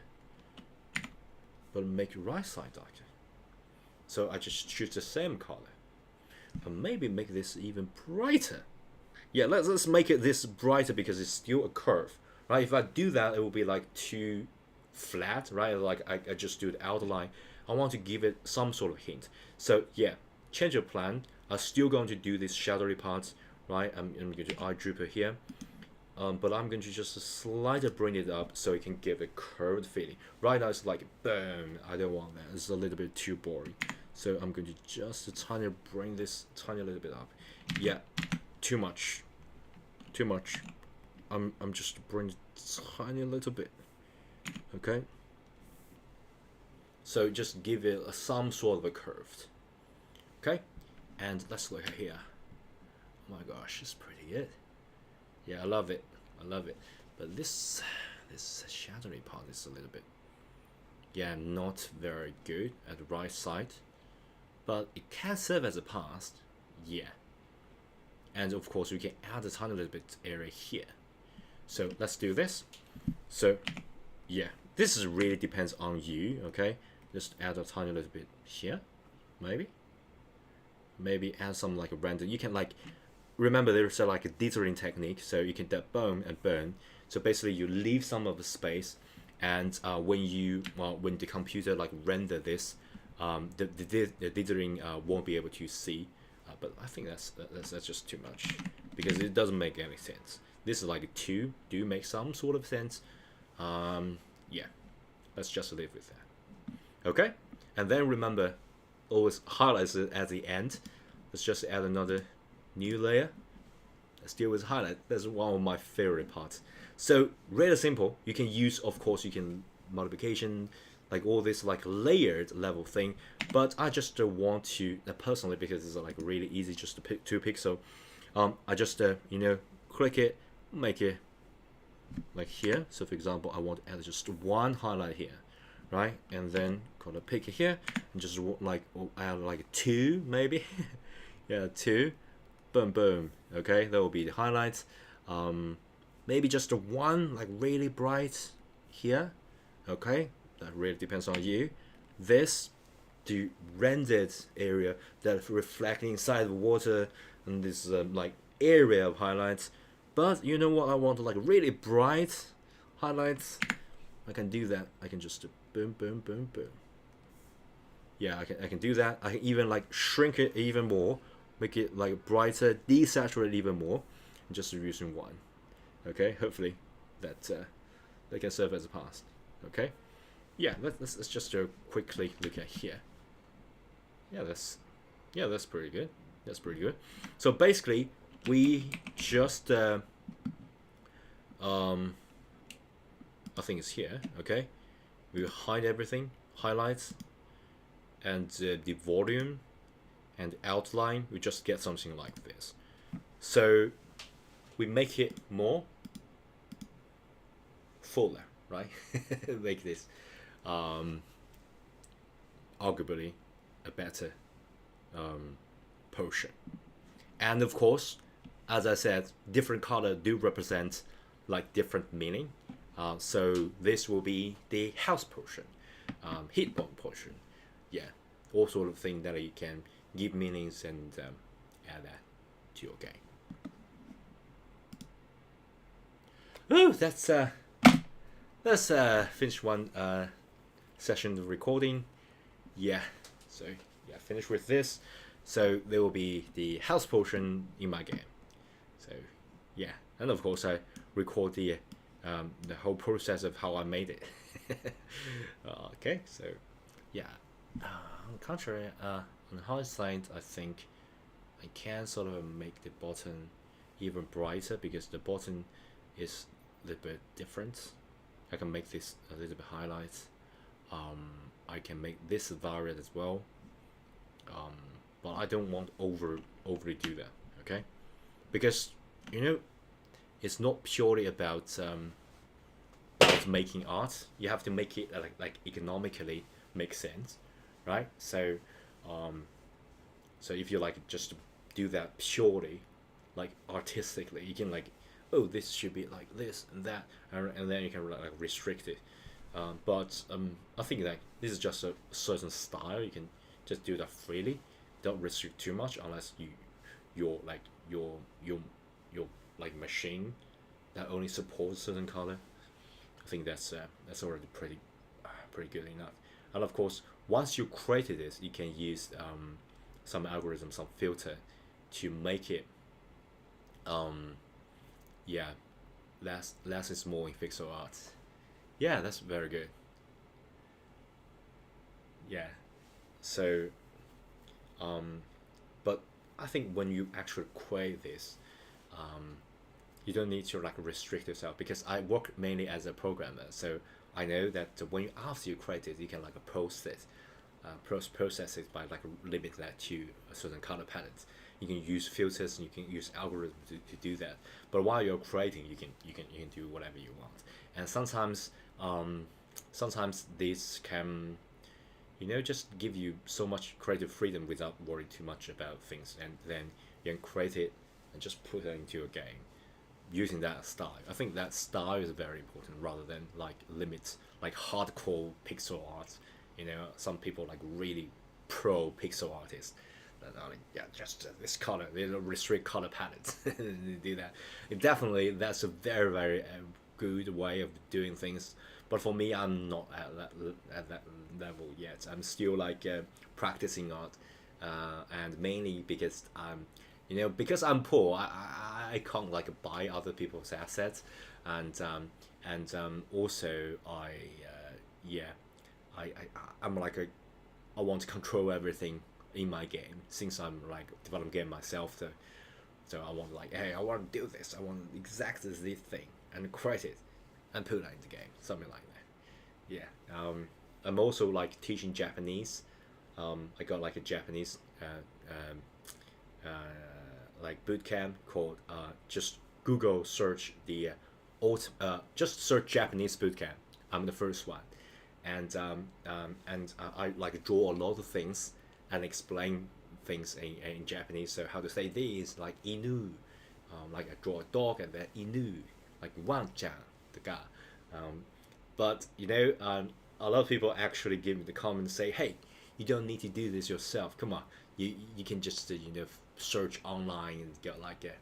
but make right side darker. So I just choose the same color. And maybe make this even brighter. Yeah, let's make it this brighter, because it's still a curve, right? If I do that, it will be like too flat, right? Like I just do the outline. I want to give it some sort of hint. So yeah, change your plan. I'm still going to do this shadowy parts, right? I'm going to eyedropper here. But I'm going to just slightly bring it up so it can give a curved feeling. Right now it's like boom. I don't want that. It's a little bit too boring. So I'm going to just bring this tiny little bit up. Yeah, too much. Too much. I'm just bring tiny little bit. Okay. So just give it some sort of a curved. Okay, and let's look at here. Oh my gosh, it's pretty good. Yeah, I love it. I love it. But this shadowy part is a little bit, yeah, not very good at the right side. But it can serve as a past. Yeah. And of course we can add a tiny little bit area here. So let's do this. So yeah, this is really depends on you, okay? Just add a tiny little bit here, maybe. Maybe add some like a random. You can like, remember there's like a dithering technique, so you can boom and burn. So basically you leave some of the space, and when the computer like render this, the dithering won't be able to see. But I think that's just too much, because it doesn't make any sense. This is like a 2 do make some sort of sense. Yeah, let's just live with that. Okay, and then remember, always highlights it at the end. Let's just add another new layer. Let's deal with highlight. That's one of my favorite parts. So really simple. You can use, of course, you can multiplication, like all this like layered level thing. But I just want to personally, because it's like really easy, just to pick 2 pixel. I just click it, make it like here. So for example, I want to add just one highlight here, right? And then gonna pick it here and just like add like 2 maybe. Yeah, 2. Boom, boom. Okay, that will be the highlights. Maybe just a 1 like really bright here. Okay, that really depends on you. This the rendered area that reflecting inside the water, and this like area of highlights. But you know what, I want like really bright highlights. I can do that. I can just boom, boom, boom, boom. Yeah, I can do that. I can even like shrink it even more, make it like brighter, desaturate even more, just using 1. Okay, hopefully that that can serve as a pass. Okay, yeah, let's just quickly look at here. Yeah, that's pretty good. That's pretty good. So basically, we just I think it's here. Okay, we hide everything, highlights, and the volume and outline. We just get something like this. So we make it more fuller, right? Make this arguably a better potion. And of course, as I said, different color do represent like different meaning. So this will be the house potion, heat bomb potion. Yeah, all sort of thing that you can give meanings and add that to your game. Oh, that's finish one session of recording. Yeah, so yeah, finish with this. So there will be the house potion in my game. So yeah, and of course I record the whole process of how I made it. Okay, so yeah. On the contrary, on hindsight, I think I can sort of make the button even brighter because the button is a little bit different. I can make this a little bit highlights. I can make this variant as well. But I don't want overly do that. Okay, because you know it's not purely about making art. You have to make it like economically make sense, right? So so if you like just do that purely like artistically, you can like, oh, this should be like this and that, and then you can like restrict it. But I think like this is just a certain style. You can just do that freely. Don't restrict too much unless your like machine that only supports certain color. I think that's already pretty good enough. And of course, once you created this, you can use some algorithm, some filter to make it yeah, less is more in pixel art. Yeah, that's very good. Yeah, so but I think when you actually create this, you don't need to like restrict yourself, because I work mainly as a programmer, so I know that when you after you create it, you can like process it by like limit that to a certain color palette. You can use filters and you can use algorithms to do that. But while you're creating, you can do whatever you want. And sometimes this can, you know, just give you so much creative freedom without worrying too much about things, and then you can create it and just put it into a game using that style. I think that style is very important rather than like limits like hardcore pixel art. You know, some people like really pro pixel artists that are like, yeah, just this color, they don't restrict color palettes. They do that. That's a very very good way of doing things. But for me, I'm not at that level yet. I'm still like practicing art, and mainly because because I'm poor, I can't like buy other people's assets, and also I'm like I want to control everything in my game, since I'm like developing game myself. So I want like, hey, I want to do this. I want exactly this thing and create it and put it in the game, something like that. Yeah. I'm also like teaching Japanese. I got like a Japanese like boot camp called just Google search the just search Japanese bootcamp. I'm the first one, and I like draw a lot of things and explain things in Japanese. So how to say this, like inu, like I draw a dog and then inu, like wanchan, the guy. But a lot of people actually give me the comment, say, hey, you don't need to do this yourself. Come on, you can just search online and get like a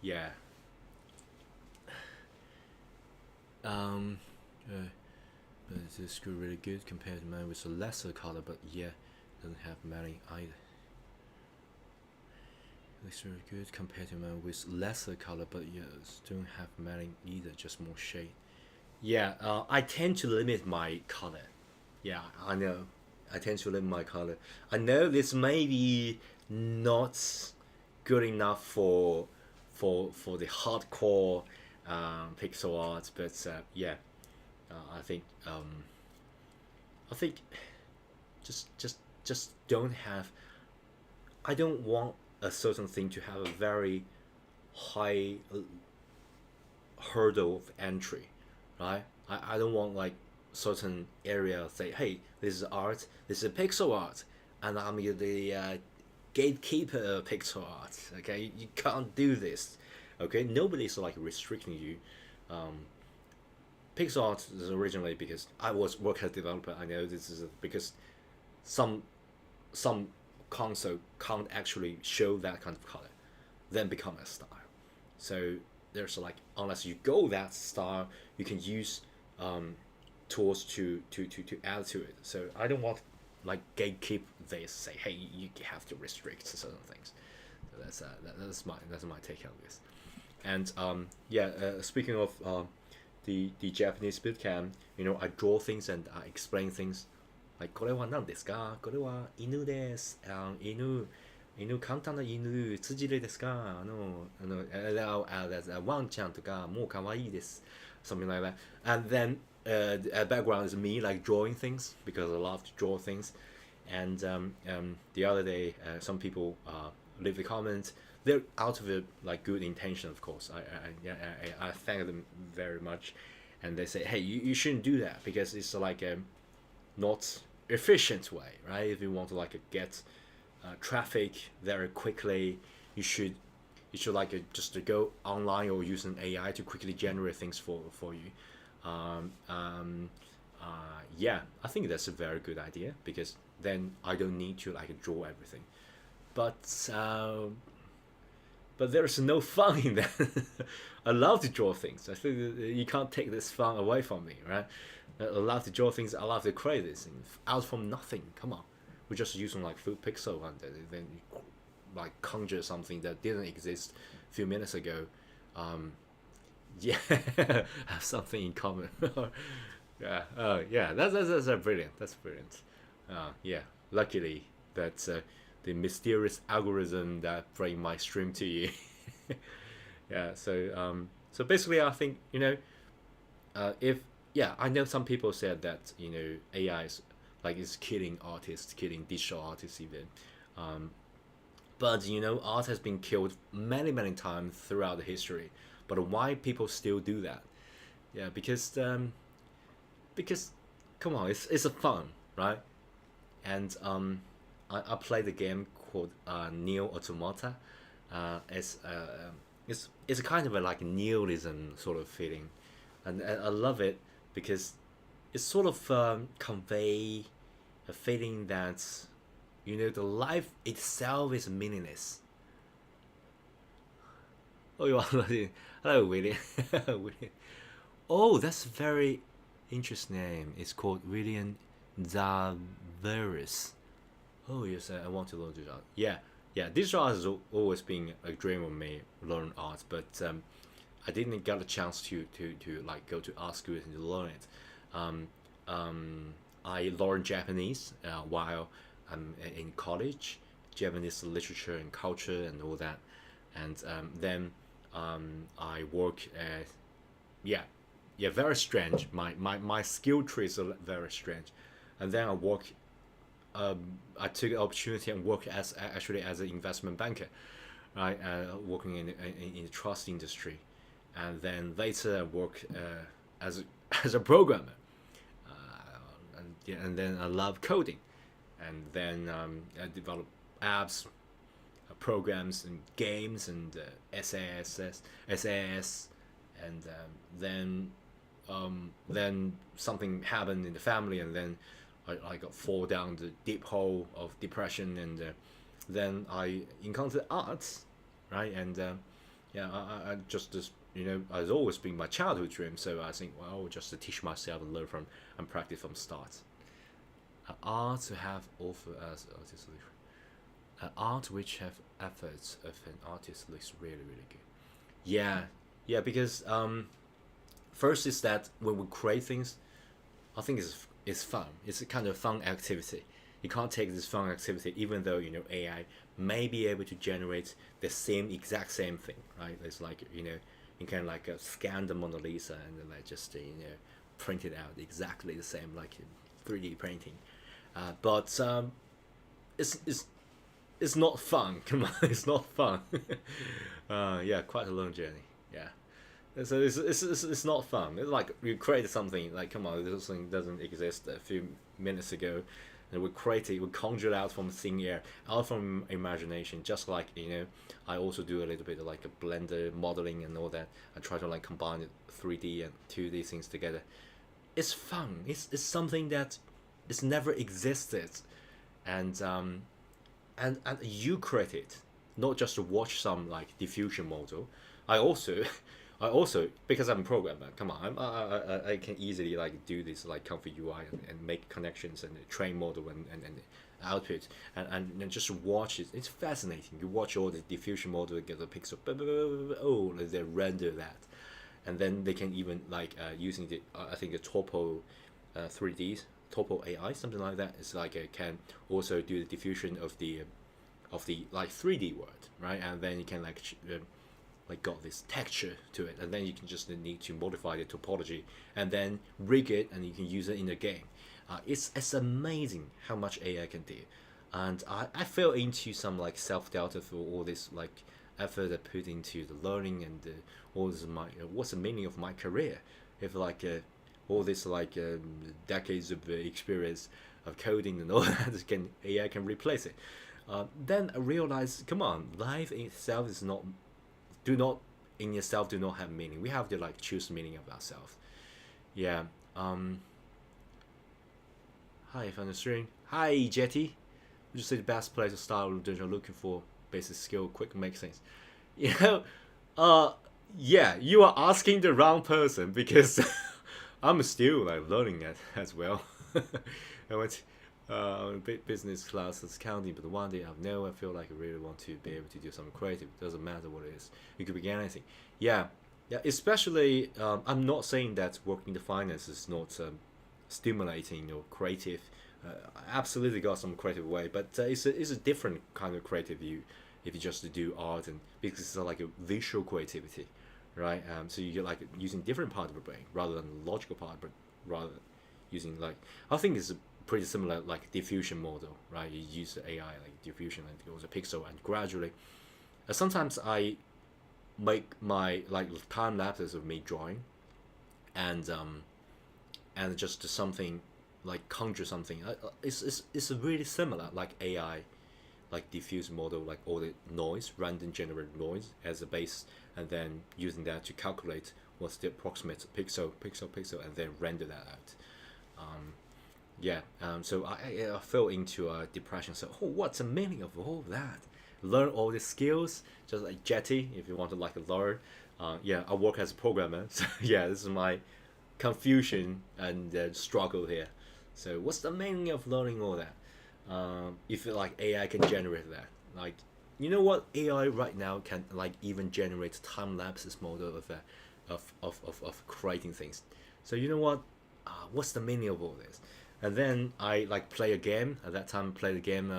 yeah. But this school really good compared to mine with a lesser color, but yeah, doesn't have many either. It's really good compared to mine with lesser color, but yeah, don't have many either, just more shade. Yeah, I tend to limit my color. Yeah, I know. I tend to limit my color. I know this may be not good enough for the hardcore pixel art, but yeah, I think just don't have. I don't want a certain thing to have a very high hurdle of entry, right? I don't want like certain area say, hey, this is art, this is pixel art, and I'm the gatekeeper of pixel art. Okay, you can't do this. Okay, nobody's like restricting you. Pixel art is originally because I was work as a developer. I know this is because some console can't actually show that kind of color, then become a style. So there's like unless you go that style, you can use tools to add to it. So I don't want like gatekeep this. Say hey, you have to restrict certain things. So that's my take on this. And speaking of the Japanese bootcamp, I draw things and I explain things. Like これは何ですか？これは犬です。犬簡単な犬辻れですか？ワンちゃんとかもう可愛いです。Something like that. And then background is me like drawing things because I love to draw things. And the other day, some people leave the comment. They're out of it like good intention, of course. I thank them very much, and they say, hey, you shouldn't do that because it's like a not efficient way, right? If you want to like get traffic very quickly, you should like just to go online or use an AI to quickly generate things for you. Yeah, I think that's a very good idea because then I don't need to like draw everything. But there's no fun in that. I love to draw things. I think you can't take this fun away from me, right? I love to draw things. I love to create this thing out from nothing. Come on, we're just using like Food Pixel and then like conjure something that didn't exist a few minutes ago. Yeah, have something in common. Yeah, yeah, that's brilliant. That's brilliant. Yeah, luckily that's the mysterious algorithm that bring my stream to you. Yeah, so basically, I think if I know some people said that AI is killing artists, killing digital artists even. But art has been killed many times throughout the history. But why people still do that? Yeah, because come on, it's a fun, right? And I played a game called Neo Automata. It's a kind of a like nihilism sort of feeling, and I love it because it sort of convey a feeling that the life itself is meaningless. Oh, you are hello, William. William. Oh, that's a very interesting name. It's called William Zaveris. Oh yes, I want to learn digital art. Yeah. Digital art has always been a dream of me, learn art, but I didn't get a chance to like go to art school and to learn it. I learned Japanese while I'm in college, Japanese literature and culture and all that, and then I work at very strange. My skill trees are very strange, and then I took the opportunity and work as an investment banker, right? Working in the trust industry, and then later I work as as a programmer, and yeah, and then I love coding, and then I develop apps, programs, and games, and SAS, and then something happened in the family, and then I got fall down the deep hole of depression, and then I encountered arts, right? And yeah, I just it's always been my childhood dream. So I think, well, just to teach myself and learn from and practice from start. Art to have offer as artistic, art which have efforts of an artist looks really good. Yeah, yeah, because first is that when we create things, I think it's fun. It's a kind of fun activity. You can't take this fun activity, even though AI may be able to generate the exact same thing, right? It's like you can like scan the Mona Lisa and then like just print it out exactly the same like in 3D printing, but it's not fun. Come on, it's not fun. Yeah, quite a long journey. Yeah. So it's not fun. It's like we created something like, come on, this thing doesn't exist a few minutes ago, and we create it, we conjure it out from thin air, out from imagination. Just like I also do a little bit of like a Blender modeling and all that. I try to like combine it 3D and 2D things together. It's fun. It's something that it's never existed, and and you create it, not just to watch some like diffusion model. I also I also, because I'm a programmer, come on, I can easily like do this like comfy UI and make connections and train model and output, and just watch it. It's fascinating. You watch all the diffusion model, get the pixel, oh, they render that, and then they can even like using the I think the Topo 3Ds, Topo AI, something like that. It's like can also do the diffusion of the like 3D world, right? And then you can like got this texture to it, and then you can just need to modify the topology and then rig it, and you can use it in the game. It's amazing how much AI can do, and I fell into some like self-doubt for all this like effort I put into the learning and all this what's the meaning of my career if like all this like decades of experience of coding and all that AI can replace it. Then I realized, come on, life in itself is not do not in yourself do not have meaning. We have to like choose meaning of ourselves. Yeah. Hi, from the stream. Hi, Jetty. Would you say the best place to start with you're looking for basic skill, quick make things? You know, yeah, you are asking the wrong person because I'm still like learning it as well. I went business class as accounting, but one day I feel like I really want to be able to do something creative. It doesn't matter what it is. It could be anything. Yeah, yeah. Especially, I'm not saying that working in the finance is not stimulating or creative. Absolutely got some creative way, but it's a different kind of creative view if you just do art, and because it's like a visual creativity, right? So you get like using different part of the brain rather than the logical part, but rather using like I think it's pretty similar like diffusion model, right? You use the AI like diffusion and it goes a pixel, and gradually sometimes I make my like time lapses of me drawing and just something like conjure something. It's really similar like AI like diffuse model, like all the noise, random generated noise as a base, and then using that to calculate what's the approximate pixel, and then render that out. Yeah, so I fell into a depression. So, what's the meaning of all that? Learn all the skills, just like Jetty, if you want to like learn. Yeah, I work as a programmer. So, yeah, this is my confusion and struggle here. So, what's the meaning of learning all that? If like AI can generate that, like you know what AI right now can like even generate time lapses model of creating things. So you know what? What's the meaning of all this? And then I like play a game. At that time, I played a game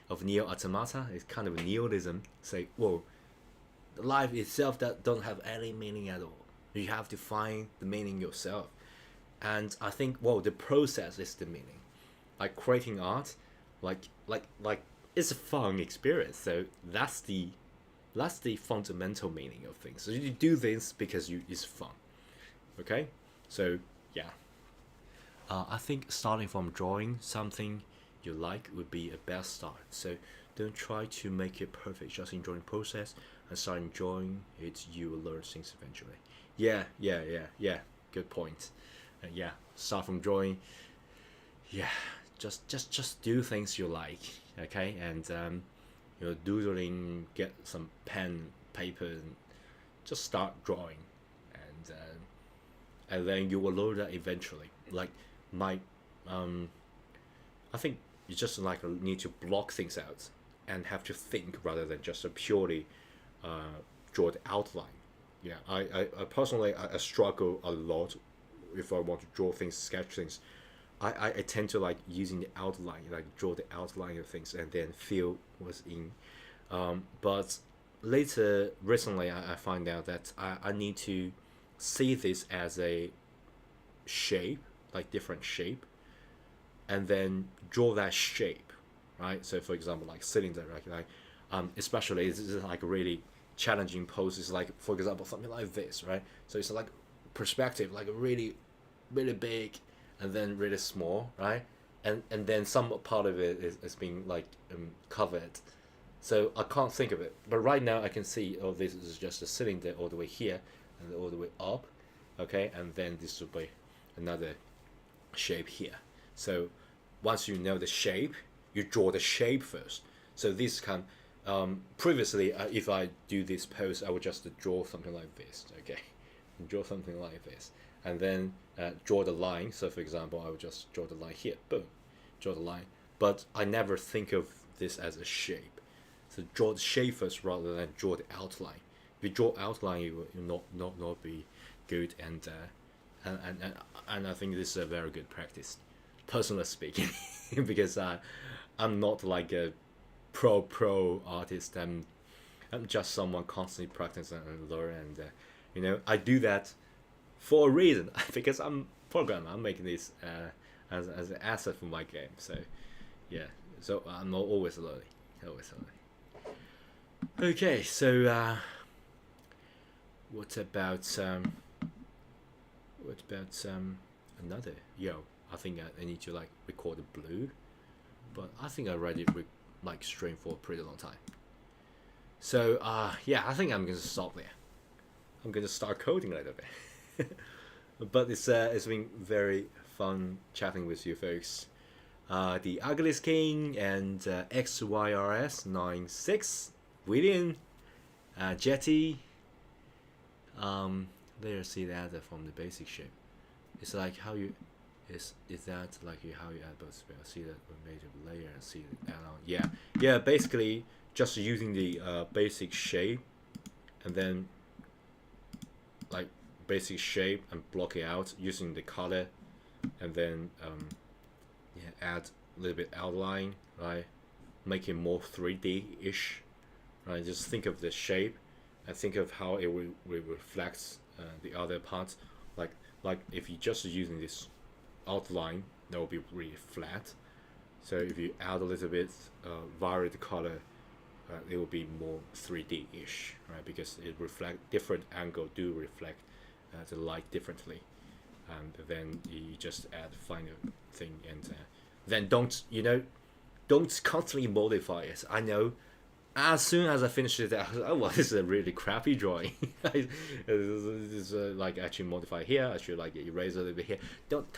of Neo Automata. It's kind of a nihilism. Say, whoa, the life itself that don't have any meaning at all. You have to find the meaning yourself. And I think, whoa, the process is the meaning. Like creating art, like it's a fun experience. So that's the That's the fundamental meaning of things. So you do this because it's fun. Okay, so yeah, I think starting from drawing something you like would be a best start. So don't try to make it perfect. Just enjoy the process and start enjoying it. You will learn things eventually. Yeah. Good point. Yeah, start from drawing. Yeah, just do things you like. Okay, and doodling. Get some pen, paper, and just start drawing, and then you will learn that eventually. Like my, I think you just like need to block things out and have to think rather than just purely draw the outline. Yeah, I personally I struggle a lot if I want to draw things, sketch things. I tend to like using the outline, like draw the outline of things and then feel what's in. But recently, I find out that I need to see this as a shape, like different shape, and then draw that shape, right? So for example, like cylinder, especially this is like a really challenging pose. It's like, for example, something like this, right? So it's like perspective, like a really, really big, and then really small, right? And then some part of it is being like covered. So I can't think of it. But right now I can see, oh, this is just a cylinder all the way here and all the way up, okay? And then this will be another shape here. So once you know the shape, you draw the shape first. So this can, previously, if I do this pose, I would just draw something like this, okay? Draw something like this. And then draw the line. So for example, I would just draw the line here, boom, draw the line. But I never think of this as a shape. So draw the shape first rather than draw the outline. If you draw outline, you will not be good, and I think this is a very good practice, personally speaking, because I'm not like a pro artist. I'm just someone constantly practicing and learn, and I do that for a reason because I'm programmer. I'm making this as an asset for my game. So yeah, so I'm not always learning, Okay, so what about another? I think I need to like record the blue, but I think I already like stream for a pretty long time. So yeah, I think I'm gonna stop there. I'm gonna start coding a little bit. But it's been very fun chatting with you folks. The Ugliest King and XYRS96, William, Jetty. Let's see that from the basic shape. It's like how you is that like how you add both spell. See that we made a layer and see the add-on. Yeah. Basically, just using the basic shape, and then like basic shape and block it out using the color, and then add a little bit outline, right? Make it more 3D-ish, right? Just think of the shape and think of how it will reflect the other parts. Like if you just using this outline, that will be really flat. So if you add a little bit vary the color, it will be more 3D-ish, right? Because it reflect different angle do reflect the light differently, and then you just add final thing, and then don't constantly modify it. I know as soon as I finished it, I was like, oh well, this is a really crappy drawing. It's like actually modify here, I should like erase a little bit here. Don't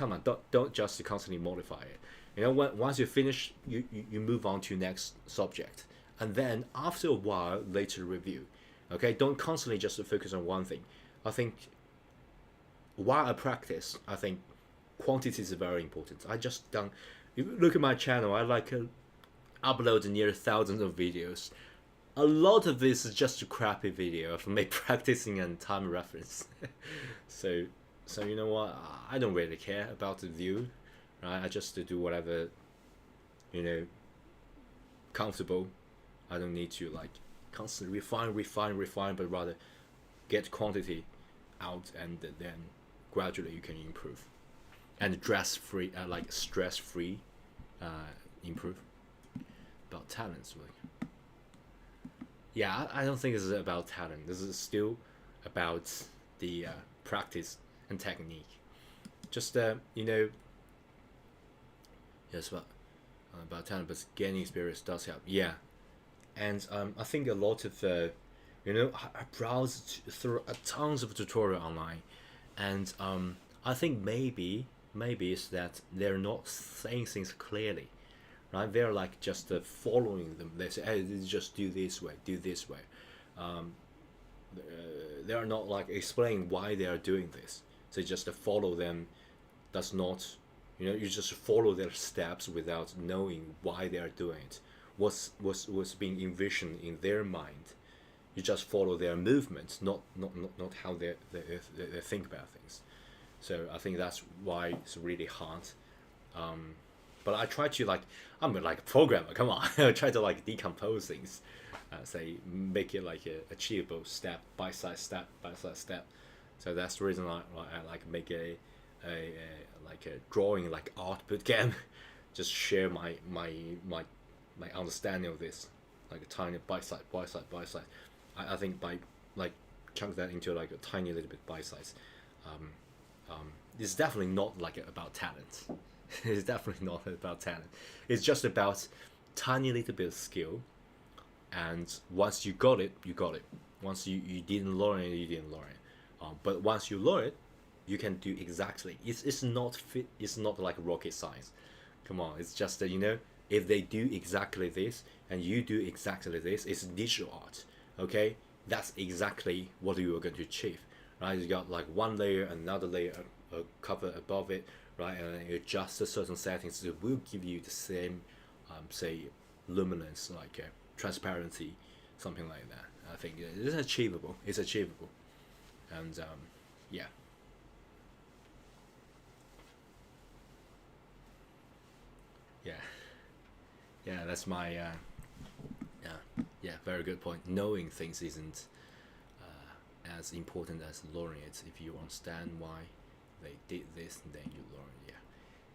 just constantly modify it. Once you finish, you move on to next subject, and then after a while later review. Okay, don't constantly just focus on one thing. I think while I practice, I think quantity is very important. I just done. If you look at my channel, I like upload near thousands of videos. A lot of this is just a crappy video of me practicing and time reference. so you know what? I don't really care about the view, right? I just do whatever, comfortable. I don't need to like constantly refine, but rather get quantity out, and then gradually you can improve, and stress free improve. About talents, really. yeah, I don't think this is about talent. This is still about the practice and technique. Just yes, about talent, but gaining experience does help. Yeah, and I think a lot of I browsed through tons of tutorial online, and I think maybe it's that they're not saying things clearly, right? They're like just following them. They say, hey, just do this way, do this way. Um, they are not like explaining why they are doing this. So just follow them. Does not, you just follow their steps without knowing why they are doing it. What's being envisioned in their mind. You just follow their movements, not how they think about things. So I think that's why it's really hard. But I try to like, I'm like a programmer. Come on, I try to like decompose things, say make it like a achievable step by step by step. So that's the reason why I like make a like a drawing like art boot camp. Just share my understanding of this, like a tiny bite size. I think by like chunk that into like a tiny little bit bite size. Um, it's definitely not like about talent. It's definitely not about talent. It's just about tiny little bit of skill, and once you got it, you got it. Once you didn't learn it, you didn't learn it. But once you learn it, you can do exactly. It's not fit. It's not like rocket science. Come on, it's just that if they do exactly this and you do exactly this, it's digital art. Okay, that's exactly what you are going to achieve, right? You got like one layer, another layer, a cover above it, right? And then you adjust the certain settings. It will give you the same, say, luminance, like transparency, something like that. I think it's achievable. It's achievable, and yeah. Yeah, yeah, that's my yeah, very good point. Knowing things isn't as important as learning it. If you understand why they did this, then you learn.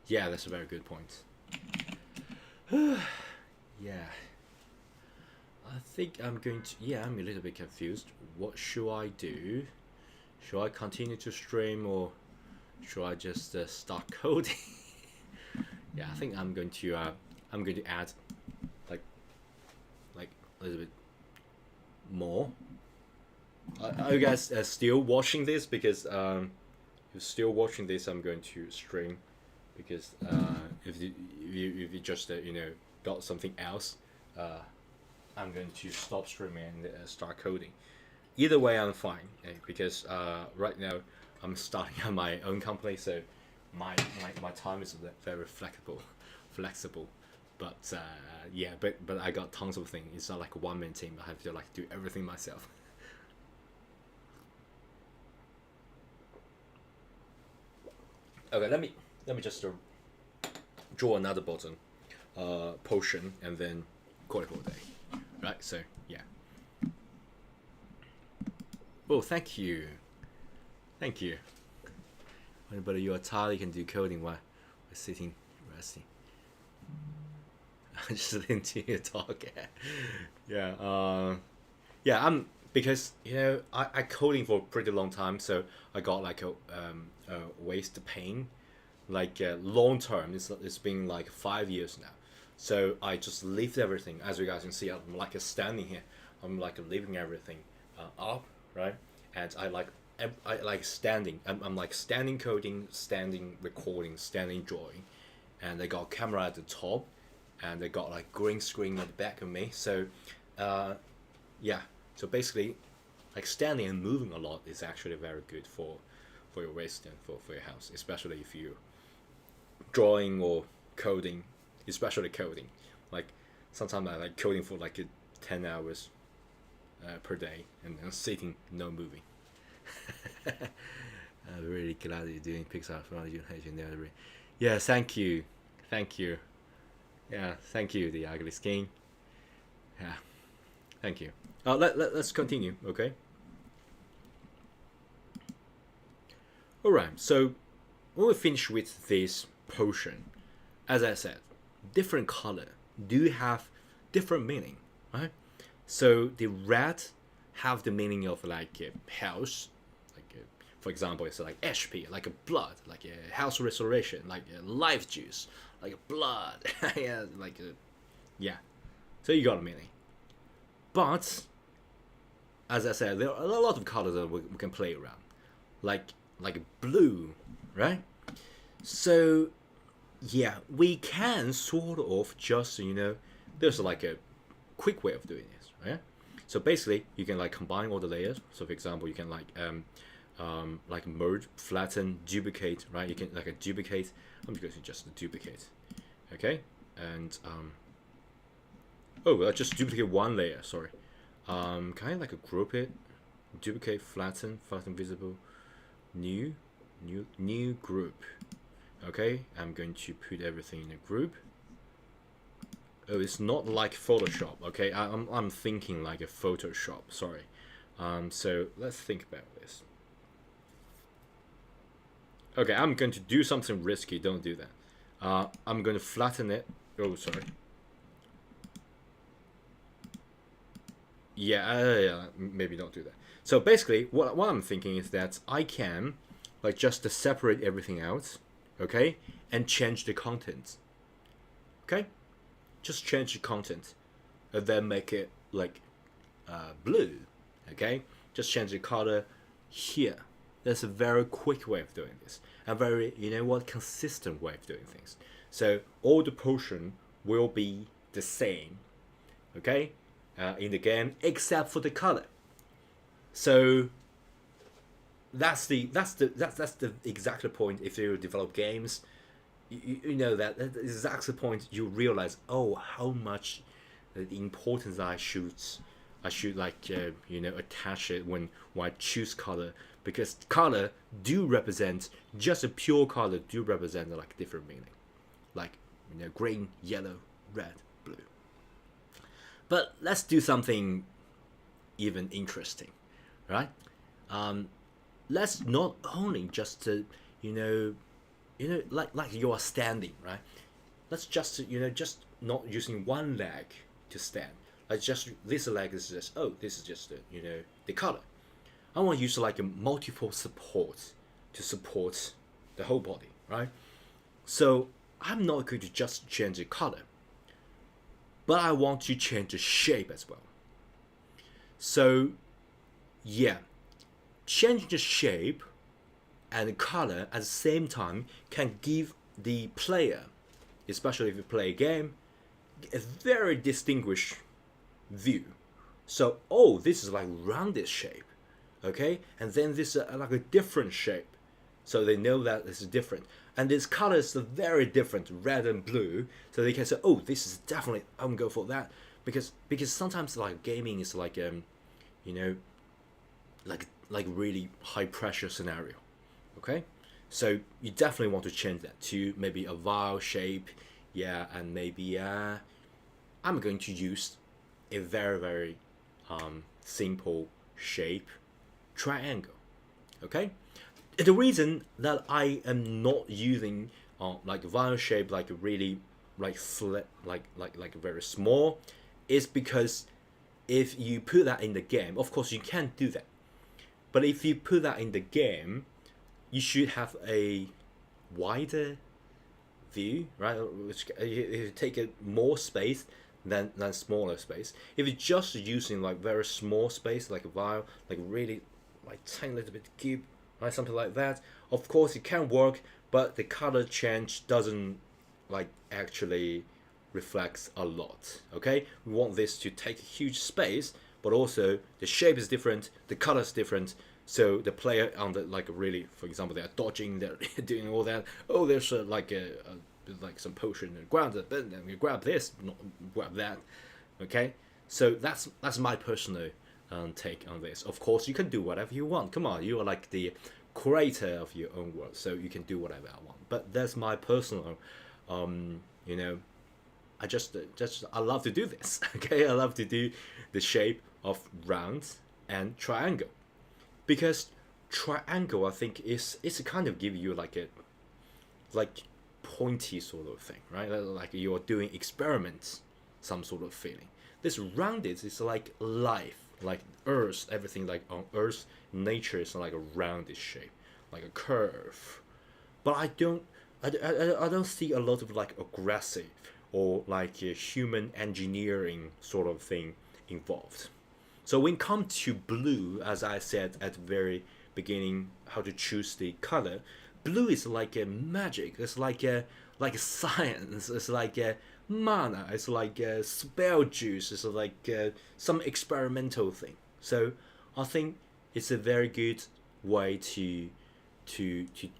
Yeah, that's a very good point. Yeah, I think I'm going to. Yeah, I'm a little bit confused. What should I do? Should I continue to stream or should I just start coding? Yeah, I think I'm going to add like a little bit more. Are you guys still watching this? Because if you're still watching this, I'm going to stream. Because if you just got something else, I'm going to stop streaming and start coding. Either way, I'm fine. Because right now I'm starting on my own company, so my time is very flexible. But yeah, but I got tons of things. It's not like a one-man team. I have to like do everything myself. Okay, let me just draw another button, potion, and then call it for a day. Right. So yeah. Oh, thank you. But you are tired, you can do coding while sitting, resting. I'm just listening to you talk. Yeah. Yeah. Because I coding for a pretty long time, so I got like a waist pain, like long term. It's been like 5 years now. So I just lift everything. As you guys can see, I'm like standing here. I'm like lifting everything up, right? And I like standing. I'm like standing coding, standing recording, standing drawing, and they got camera at the top, and they got like green screen at the back of me. So, yeah. So basically, like standing and moving a lot is actually very good for your waist and for your health, especially if you drawing or coding, especially coding. Like sometimes I like coding for like 10 hours per day and sitting, no moving. I'm really glad you're doing Pixar from you. Yeah, thank you. Yeah, thank you, the ugly skin. Yeah, thank you. Let's continue, okay? Alright, so when we finish with this potion, as I said, different color do have different meaning, right? So the red have the meaning of like a house, like for example, it's like HP, like a blood, like a house restoration, like a life juice, like a blood, yeah, like a, yeah. So you got a meaning. But as I said, there are a lot of colors that we can play around, like blue, right? So yeah, we can sort of just there's like a quick way of doing this, right? So basically, you can like combine all the layers. So for example, you can like merge, flatten, duplicate, right? You can like a duplicate. I'm just going to just duplicate, okay? And oh, I just duplicate one layer. Sorry. Can I like group it? Duplicate, flatten visible, new group. Okay, I'm going to put everything in a group. Oh, it's not like Photoshop. Okay, I'm thinking like a Photoshop. Sorry. So let's think about this. Okay, I'm going to do something risky. Don't do that. I'm going to flatten it. Oh, sorry. Yeah, maybe don't do that. So basically, what I'm thinking is that I can like just separate everything out, okay, and change the content. Okay, just change the content, and then make it like blue. Okay, just change the color here. That's a very quick way of doing this, a very consistent way of doing things. So all the portion will be the same, okay, in the game except for the color. So that's the exact point. If you develop games, you know that that's the exact point. You realize, oh, how much the importance I should like attach it when I choose color, because color do represent, just a pure color do represent like different meaning, like green, yellow, red, blue. But let's do something even interesting, right? Let's not only just like you are standing, right? Let's just just not using one leg to stand. Like just this leg is just, oh, this is just the color. I want to use like a multiple support to support the whole body, right? So I'm not going to just change the color, but I want to change the shape as well. So yeah, change the shape and the color at the same time can give the player, especially if you play a game, a very distinguished view. So, oh, this is like rounded shape, okay, and then this is like a different shape, so they know that this is different. And this color is very different, red and blue, so they can say, oh, this is definitely, I'm gonna go for that, because sometimes like gaming is like like really high pressure scenario, okay. So you definitely want to change that to maybe a vial shape, yeah, and maybe I'm going to use a very simple shape, triangle, okay. The reason that I am not using like vial shape, like really like like very small, is because if you put that in the game, of course you can't do that, but if you put that in the game, you should have a wider view, right? Which you take a more space than smaller space. If you're just using like very small space, like a vial, like really like tiny little bit cube, right, something like that, of course it can work, but the color change doesn't like actually reflects a lot, okay. We want this to take a huge space, but also the shape is different, the color is different, so the player on the like really, for example, they're dodging, they're doing all that, oh, there's like like some potion and grab it, then we grab this, not grab that, okay. So that's my personal take on this. Of course you can do whatever you want, come on, you are like the creator of your own world, so you can do whatever I want, but that's my personal I just I love to do this, okay. I love to do the shape of round and triangle, because triangle, I think, is a kind of give you like a like pointy sort of thing, right? Like you're doing experiments, some sort of feeling. This rounded is like life, like Earth, everything like on Earth, nature is like a rounded shape, like a curve. But I don't see a lot of like aggressive or like a human engineering sort of thing involved. So when it comes to blue, as I said at the very beginning, how to choose the color, blue is like a magic. It's like a science. It's like a mana. It's like a spell juice. It's like some experimental thing. So I think it's a very good way to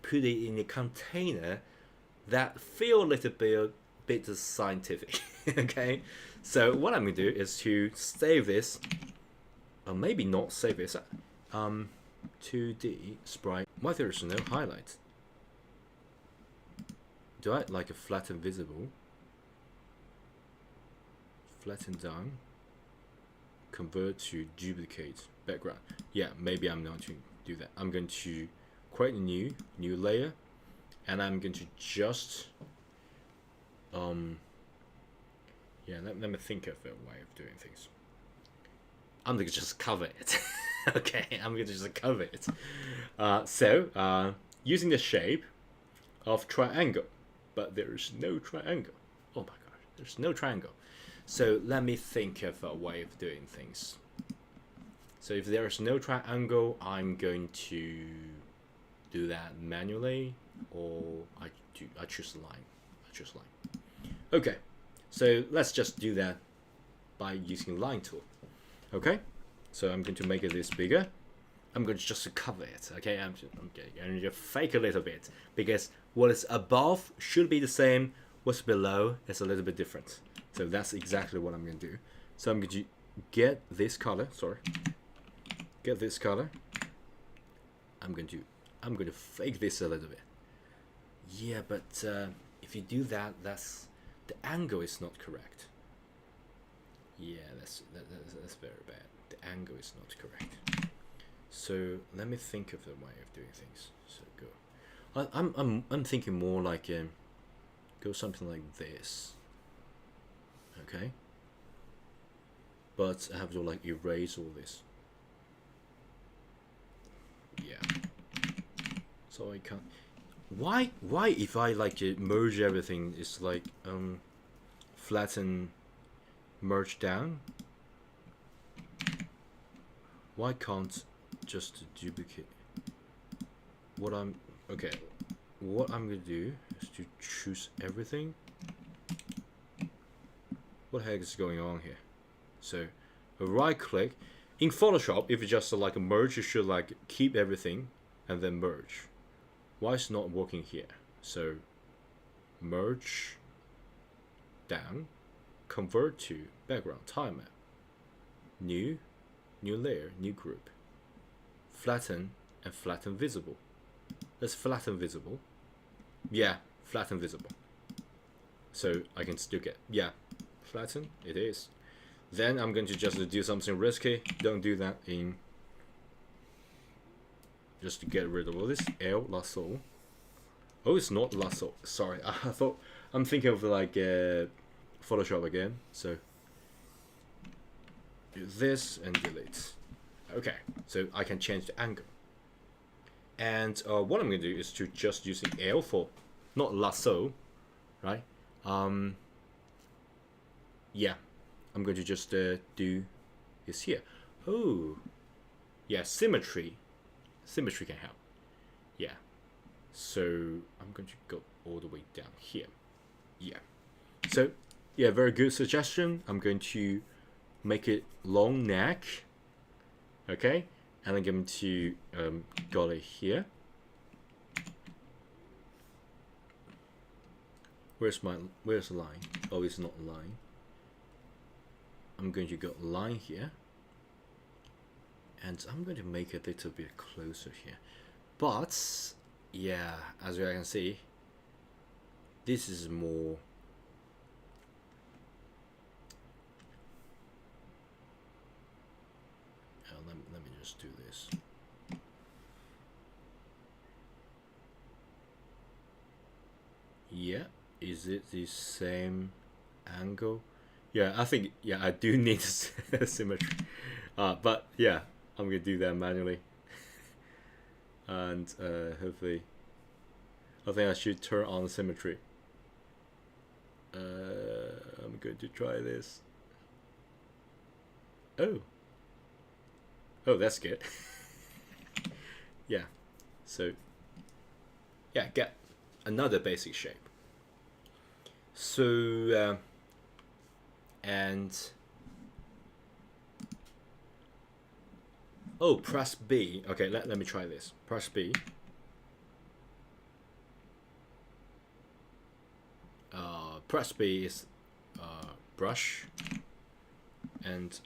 put it in a container that feel a little bit scientific. Okay, so what I'm gonna do is to save this, or maybe not save this. 2D sprite. Why there's no highlight? Do I like a flatten visible? Flatten down. Convert to duplicate background. Yeah, maybe I'm not to do that. I'm going to create a new layer, and I'm going to just yeah, let me think of a way of doing things. I'm going to just cover it. Okay, I'm going to just cover it. Using the shape of triangle, but there's no triangle. Oh my god, there's no triangle. So let me think of a way of doing things. So if there's no triangle, I'm going to do that manually, or I choose line. I choose line. Okay, so let's just do that by using line tool. Okay, so I'm going to make this bigger. I'm going to just cover it. Okay, I'm going to fake a little bit, because what is above should be the same. What's below is a little bit different. So that's exactly what I'm going to do. So I'm going to get this color. Sorry, get this color. I'm going to fake this a little bit. Yeah, but if you do that, that's the angle is not correct. Yeah, that's very bad. The angle is not correct. So let me think of a way of doing things. So go. I'm thinking more like go something like this. Okay. But I have to like erase all this. Yeah. So I can't. Why if I like merge everything, it's like flatten, merge down? Why can't just duplicate? What I'm gonna do is to choose everything. What the heck is going on here? So a right click in Photoshop. If you just like a merge, you should like keep everything and then merge. Why is it not working here? So merge down, convert to background timeout, new layer, new group, flatten and flatten visible. Let's flatten visible. Yeah, flatten visible. So I can still get, yeah, flatten it is. Then I'm going to just do something risky. Don't do that in. Just to get rid of all this. El lasso. Oh, it's not lasso. Sorry, I thought I'm thinking of like Photoshop again. So do this and delete. Okay, so I can change the angle. And what I'm going to do is to just using L for not lasso, right? Yeah, I'm going to just do this here. Oh, yeah, symmetry. Symmetry can help. Yeah. So I'm going to go all the way down here. Yeah. So yeah, very good suggestion. I'm going to make it long neck. Okay. And I'm going to got it here. Where's the line? Oh, it's not a line. I'm going to go line here. And I'm going to make it a little bit closer here. But yeah, as you can see, this is more let me just do this. Yeah, is it the same angle? Yeah, I think, yeah, I do need symmetry. But yeah, I'm gonna do that manually. And hopefully, I think I should turn on symmetry. I'm going to try this. Oh, that's good. Yeah, so yeah, get another basic shape. So and oh, press B. Okay, let me try this. Press B. Press B is brush and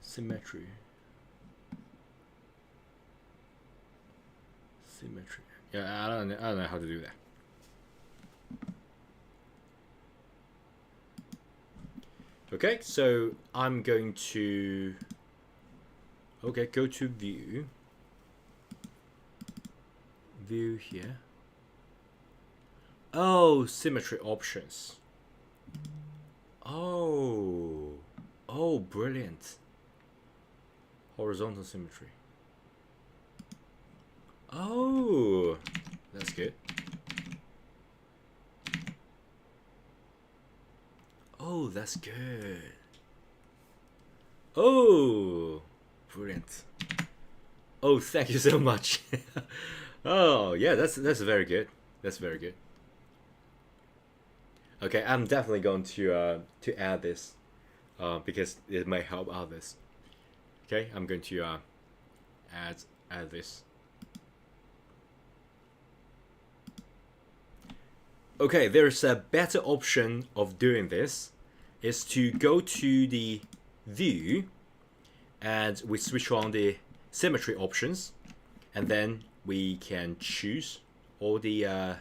symmetry. Symmetry. Yeah, I don't know how to do that. Okay, so I'm going to go to view here. Oh, symmetry options. Oh, brilliant. Horizontal symmetry. Oh, that's good. Oh, that's good. Oh, brilliant. Oh, thank you so much. Oh, yeah, that's very good. That's very good. Okay, I'm definitely going to add this because it may help others. Okay, I'm going to add this. Okay, there's a better option of doing this is to go to the view and we switch on the symmetry options and then we can choose all the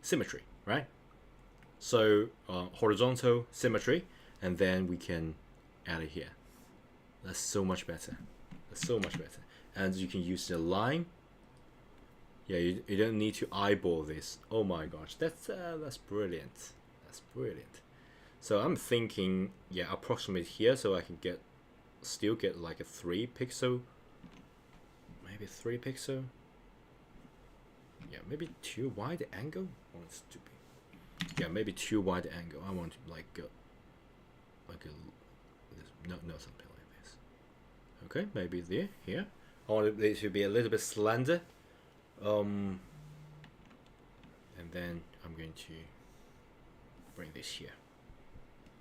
symmetry, right? So horizontal symmetry, and then we can add it here. That's so much better. That's so much better. And you can use the line. Yeah, you don't need to eyeball this. Oh my gosh, that's brilliant. That's brilliant. So I'm thinking, yeah, approximate here, so I can still get like a 3 pixel, maybe 3 pixel. Yeah, maybe too wide angle. Oh, it's too big. Yeah, maybe too wide angle. I want to like no, something like this. Okay, maybe here. I want it to be a little bit slender. And then I'm going to bring this here.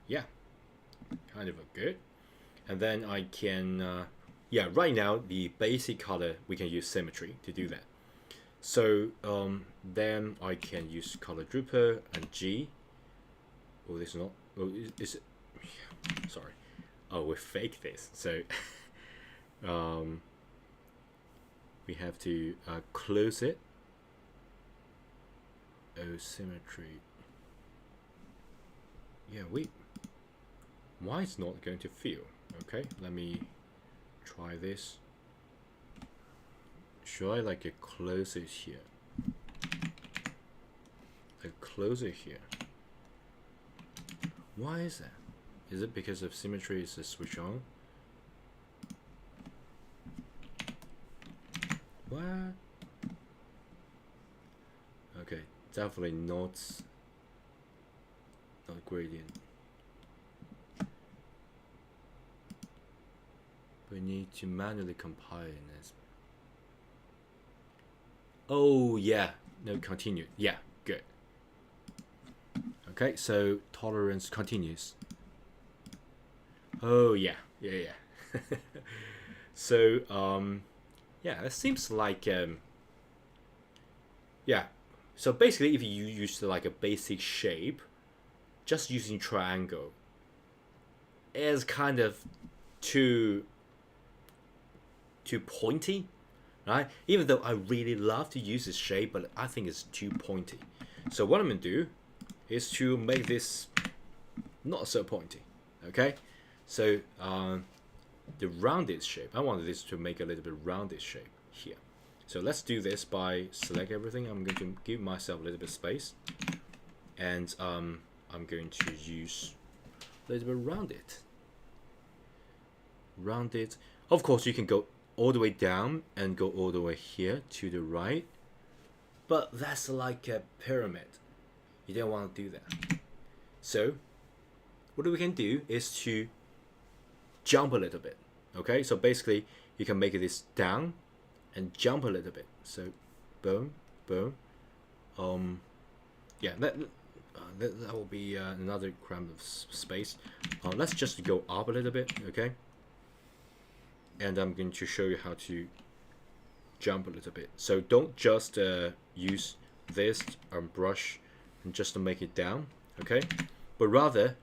Yeah, kind of good. And then I can, yeah, right now the basic color, we can use symmetry to do that. So then I can use color grouper and G. Oh, this is not, oh, is it? Sorry. Oh, we fake this. So we have to close it. Oh, symmetry. Yeah, why it's not going to fill? Okay, let me try this. Should I like close it here? Like close it here. Why is that? Is it because of symmetry is a switch on? What? Okay, definitely not gradient. We need to manually compile this. Oh yeah, no, continue. Yeah, good. Okay, so tolerance continues. Oh yeah. So yeah, it seems like yeah. So basically, if you use like a basic shape, just using triangle is kind of too pointy, right? Even though I really love to use this shape, but I think it's too pointy. So what I'm gonna do is to make this not so pointy. Okay, so the rounded shape, I want this to make a little bit rounded shape here. So let's do this by select everything. I'm going to give myself a little bit of space, and I'm going to use a little bit rounded. Of course, you can go all the way down and go all the way here to the right, but that's like a pyramid. You don't want to do that. So what we can do is to jump a little bit. Okay, so basically you can make this down and jump a little bit. So boom, boom. Yeah, that will be another cramp of space. Let's just go up a little bit, okay? And I'm going to show you how to jump a little bit. So don't just use this brush and just to make it down, okay? But rather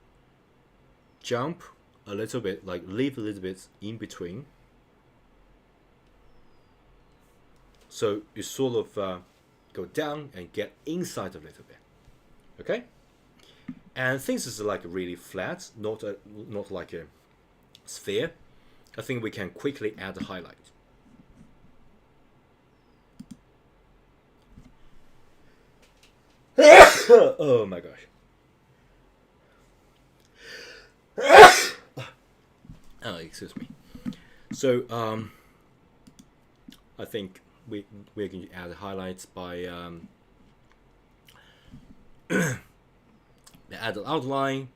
jump a little bit, like leave a little bit in between. So you sort of go down and get inside a little bit, okay? And things is like really flat, not like a sphere. I think we can quickly add a highlight. Oh my gosh. Oh, excuse me. So I think we're going to add highlights by add an outline,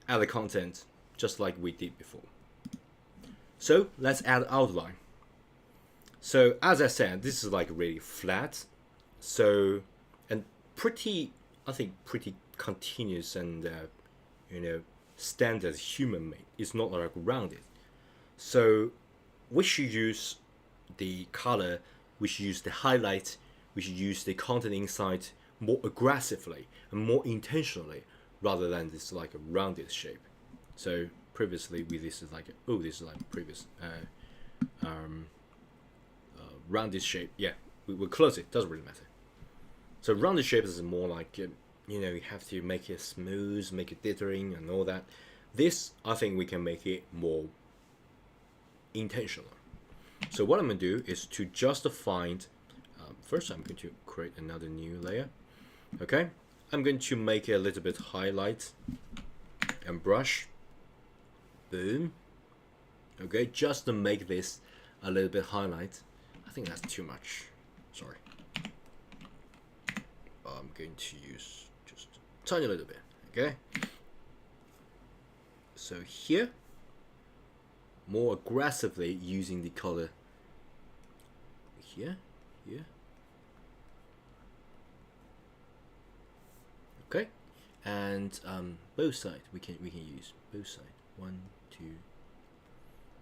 add the content, just like we did before. So let's add outline. So as I said, this is like really flat, so and pretty, I think pretty continuous and standard human made. It's not like rounded. So we should use the color, we should use the highlight, we should use the content inside more aggressively and more intentionally, rather than this like a rounded shape. So previously this is like this is like previous rounded shape. Yeah, we'll close it, doesn't really matter. So rounded shape is more like you have to make it smooth, make it dithering and all that. This, I think we can make it more intentional. So what I'm going to do is to just find, first I'm going to create another new layer. Okay, I'm going to make it a little bit highlight and brush. Boom. Okay, just to make this a little bit highlight. I think that's too much. Sorry. I'm going to use just a tiny little bit. Okay. So here, more aggressively using the color here. Okay, and both sides we can use both sides. 1, 2.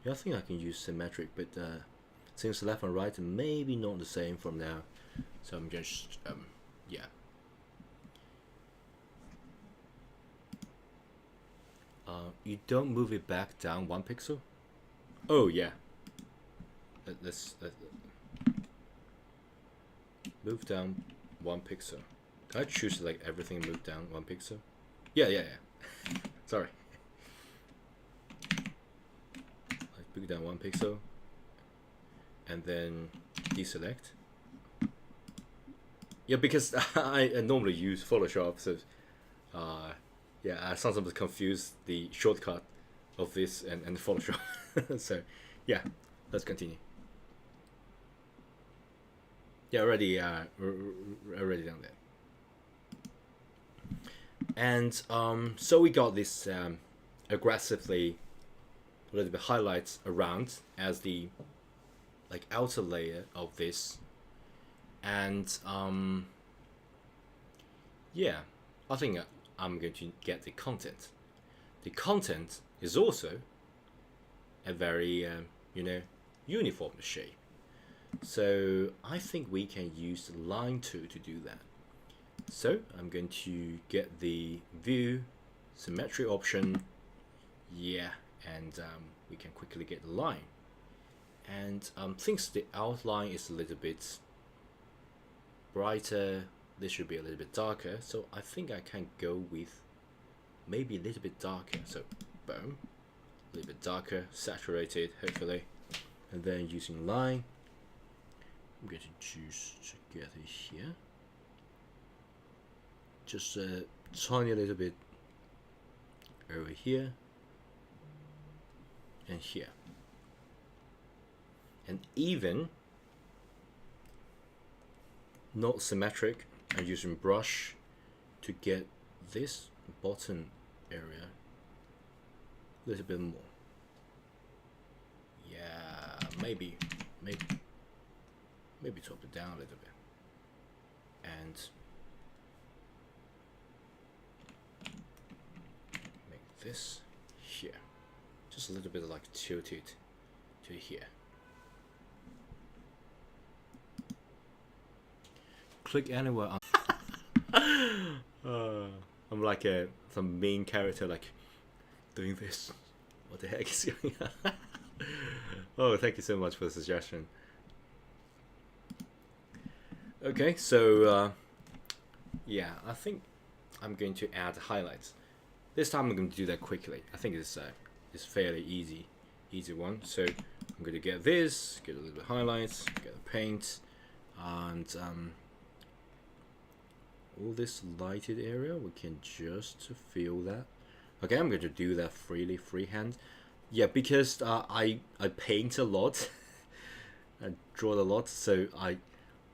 Yeah, I think I can use symmetric, but since left and right maybe not the same from now, so I'm just yeah. You don't move it back down 1 pixel. Oh yeah. Let's move down 1 pixel. Can I choose like everything move down 1 pixel? Yeah. Sorry. Like move down 1 pixel, and then deselect. Yeah, because I normally use Photoshop, so yeah, I sometimes confuse the shortcut of this and Photoshop. So yeah, let's continue. Yeah, already done that. And so we got this aggressively a little bit highlights around as the like outer layer of this, and yeah, I think I'm going to get the content. The content is also a very uniform shape. So I think we can use the line tool to do that. So I'm going to get the view symmetry option, yeah, and we can quickly get the line. And since the outline is a little bit brighter, this should be a little bit darker, so I think I can go with maybe a little bit darker. So boom, a little bit darker, saturated hopefully, and then using line, I'm going to choose to get it here, just a tiny little bit over here, and here. And even not symmetric, I'm using brush to get this bottom area a little bit more. Yeah, maybe top it down a little bit. And make this here. Just a little bit like tilted to here. Click anywhere on I'm like some main character like doing this. What the heck is going on? Oh, thank you so much for the suggestion. Okay, so yeah, I think I'm going to add highlights. This time I'm going to do that quickly. I think it's fairly easy one. So I'm going to get this, get a little bit of highlights, get the paint, and all this lighted area, we can just feel that. Okay, I'm going to do that freehand. Yeah, because I paint a lot, I draw a lot, so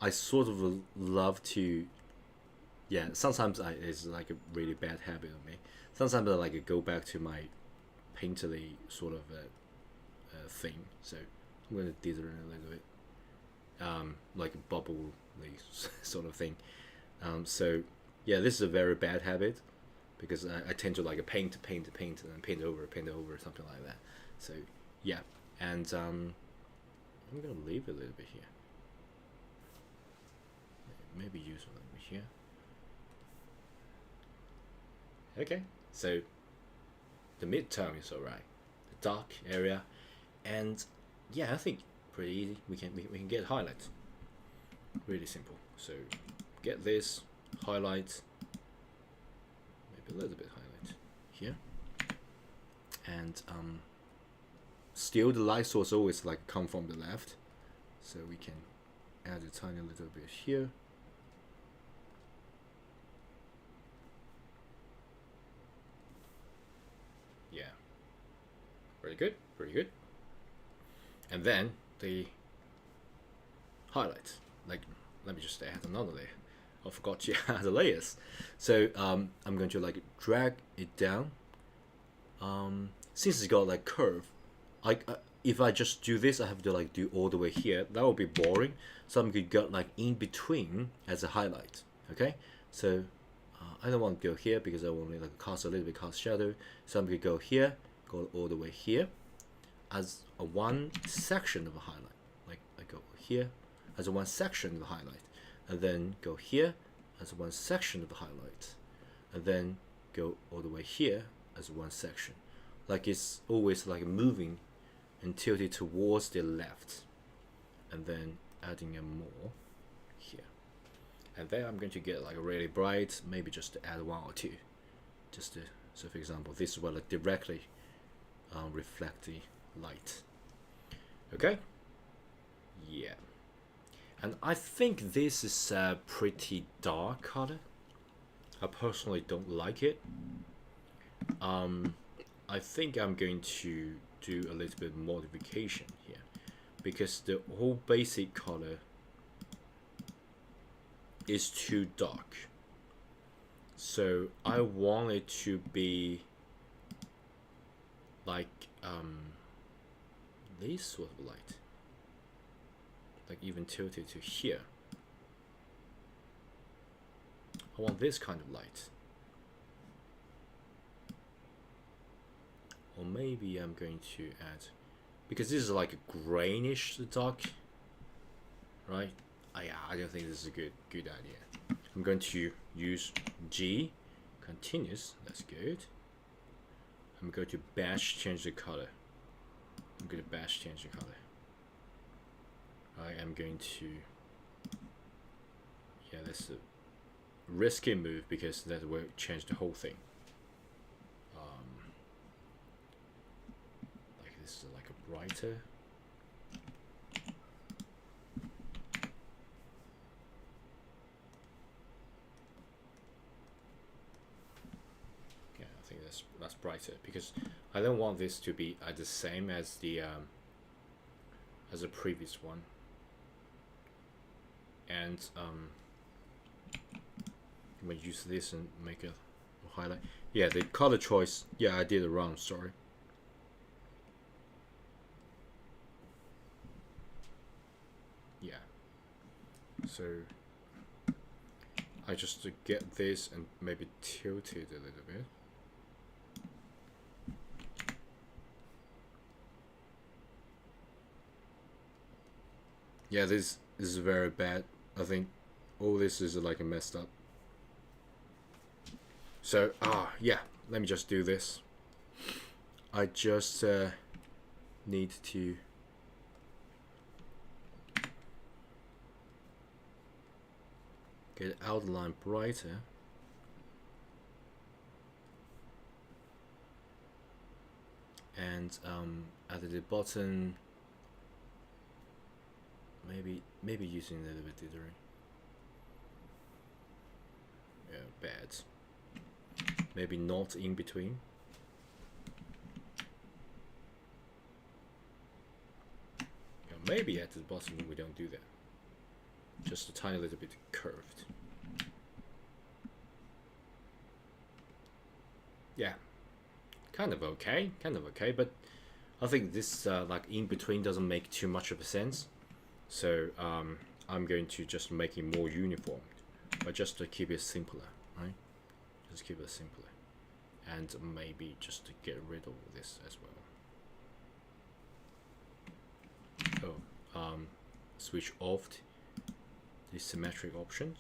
I sort of love to. Yeah, sometimes it's like a really bad habit of me. Sometimes I like go back to my painterly sort of thing. So I'm going to dither it a little bit, like a bubbly sort of thing. So yeah, this is a very bad habit because I tend to like paint and then paint over something like that. So yeah, and I'm gonna leave it a little bit here. Maybe use a little bit here. Okay, so the midterm is alright. The dark area, and yeah, I think pretty easy. We can get highlights. Really simple. So get this highlight, maybe a little bit highlight here, and still the light source always like come from the left, so we can add a tiny little bit here. Yeah, pretty good. And then the highlights, like, let me just add another layer. I forgot to add the layers. So I'm going to like drag it down. Since it's got like curve, if I just do this, I have to like do all the way here. That would be boring. So I'm going to go like in between as a highlight. Okay, so I don't want to go here because I want to like cast a little bit cast shadow. So I'm going to go here, go all the way here as a one section of a highlight. Like I go here as a one section of the highlight, and then go here as one section of the highlight, and then go all the way here as one section. Like it's always like moving and tilted towards the left, and then adding a more here. And then I'm going to get like a really bright, maybe just to add one or two, just to, so for example, this will like directly reflect the light. Okay, yeah. And I think this is a pretty dark color. I personally don't like it. I think I'm going to do a little bit modification here because the whole basic color is too dark. So I want it to be like this sort of light. Like even tilted to here. I want this kind of light. Or maybe I'm going to add, because this is like a grayish dark, right? Yeah, I don't think this is a good idea. I'm going to use G, continuous, that's good. I'm going to batch change the color. I'm going to batch change the color. I am going to, yeah, that's a risky move because that will change the whole thing. Like this is like a brighter. Yeah, I think that's brighter. better, because I don't want this to be the same as the previous one. And I'm gonna use this and make a highlight. Yeah, the color choice. Yeah, I did it wrong. Sorry. Yeah. So I just get this and maybe tilt it a little bit. Yeah, this is very bad. I think all this is like a messed up. So yeah, let me just do this. I just need to get outline brighter. And at the bottom, maybe using a little bit dithering. Yeah, bad. Maybe not in between. Yeah, maybe at the bottom we don't do that. Just a tiny little bit curved. Yeah, kind of okay, but I think this like in between doesn't make too much of a sense. So I'm going to just make it more uniform, but just to keep it simpler, right? Just keep it simpler, and maybe just to get rid of this as well. Oh, switch off the symmetric options.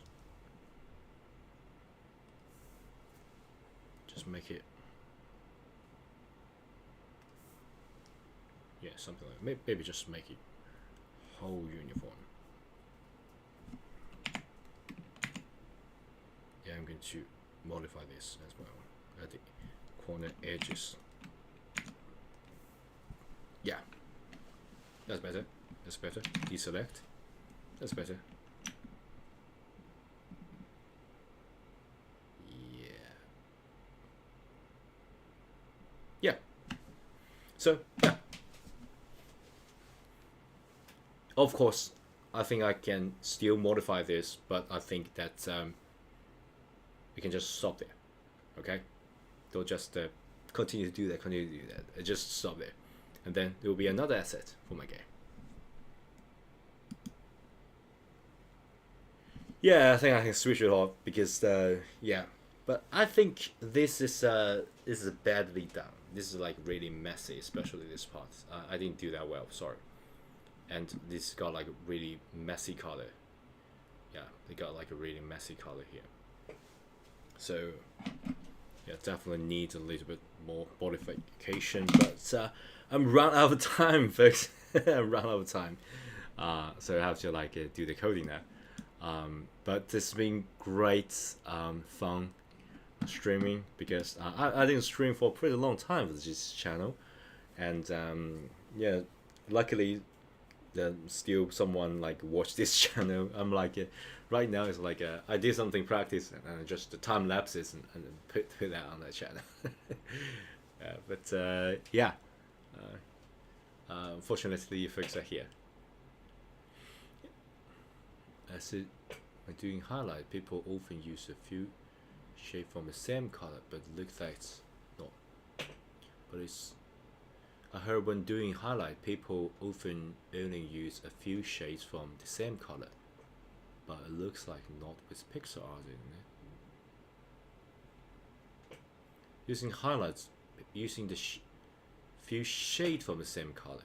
Just make it, yeah, something like maybe just make it whole uniform. Yeah, I'm going to modify this as well at the corner edges. Yeah, that's better. That's better. Deselect. That's better. Yeah. Yeah. So yeah. Of course, I think I can still modify this, but I think that we can just stop there. Okay, don't just continue to do that. Just stop there, and then there will be another asset for my game. Yeah, I think I can switch it off because yeah, but I think this is badly done. This is like really messy, especially this part. I didn't do that well. Sorry. And this got like a really messy color. Yeah, they got like a really messy color here. So yeah, definitely needs a little bit more modification. But I'm run out of time, folks. I'm run out of time. So I have to like do the coding now. But it's been great fun streaming, because I didn't stream for a pretty long time with this channel, and yeah, luckily still someone like watch this channel. I'm like right now it's like I did something practice and just the time lapses and put that on the channel. But yeah, unfortunately you folks are here. As it when doing highlight, people often use a few shades from the same color, but looks like it's not. But it's I heard when doing highlight, people often only use a few shades from the same color, but it looks like not with pixel art, isn't it? Using highlights, using the few shades from the same color.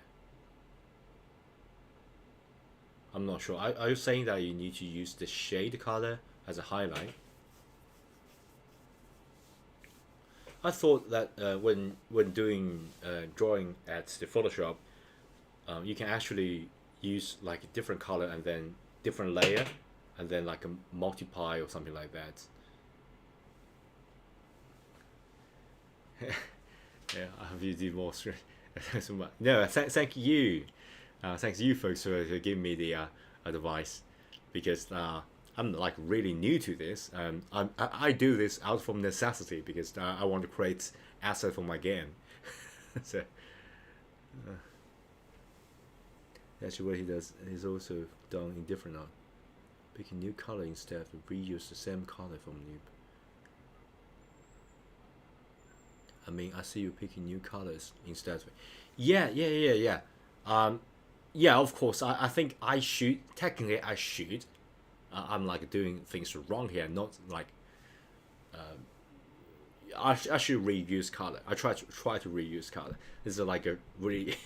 I'm not sure. Are you saying that you need to use the shade color as a highlight? I thought that when doing drawing at the Photoshop, you can actually use like a different color and then different layer, and then like a multiply or something like that. Yeah, I have you do more screen. No, thank you. Thanks you folks for giving me the advice, because I'm like really new to this. I do this out from necessity because I want to create asset for my game. So actually what he does is also done in different art. Pick a new color instead of reuse the same color from new. I mean, I see you picking new colors instead of. Yeah. Yeah, of course. I think I should. Technically, I should. I'm like doing things wrong here. Not like. I should reuse color. I try to reuse color. This is like a really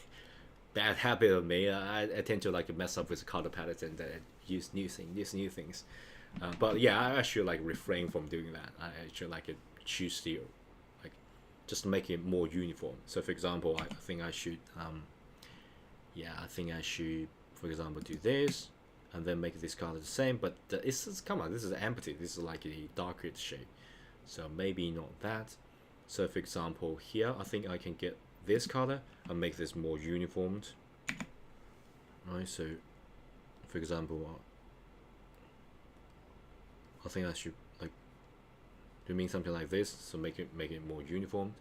bad habit of me. I tend to like mess up with color palettes and use new things. But yeah, I should like refrain from doing that. I should like choose the like just to make it more uniform. So for example, I think I should for example do this and then make this color the same. But it's come on, this is empty. This is like a darker shade. So maybe not that. So for example here, I think I can get this color and make this more uniformed. Right, so for example, I think I should like doing something like this, so make it more uniform.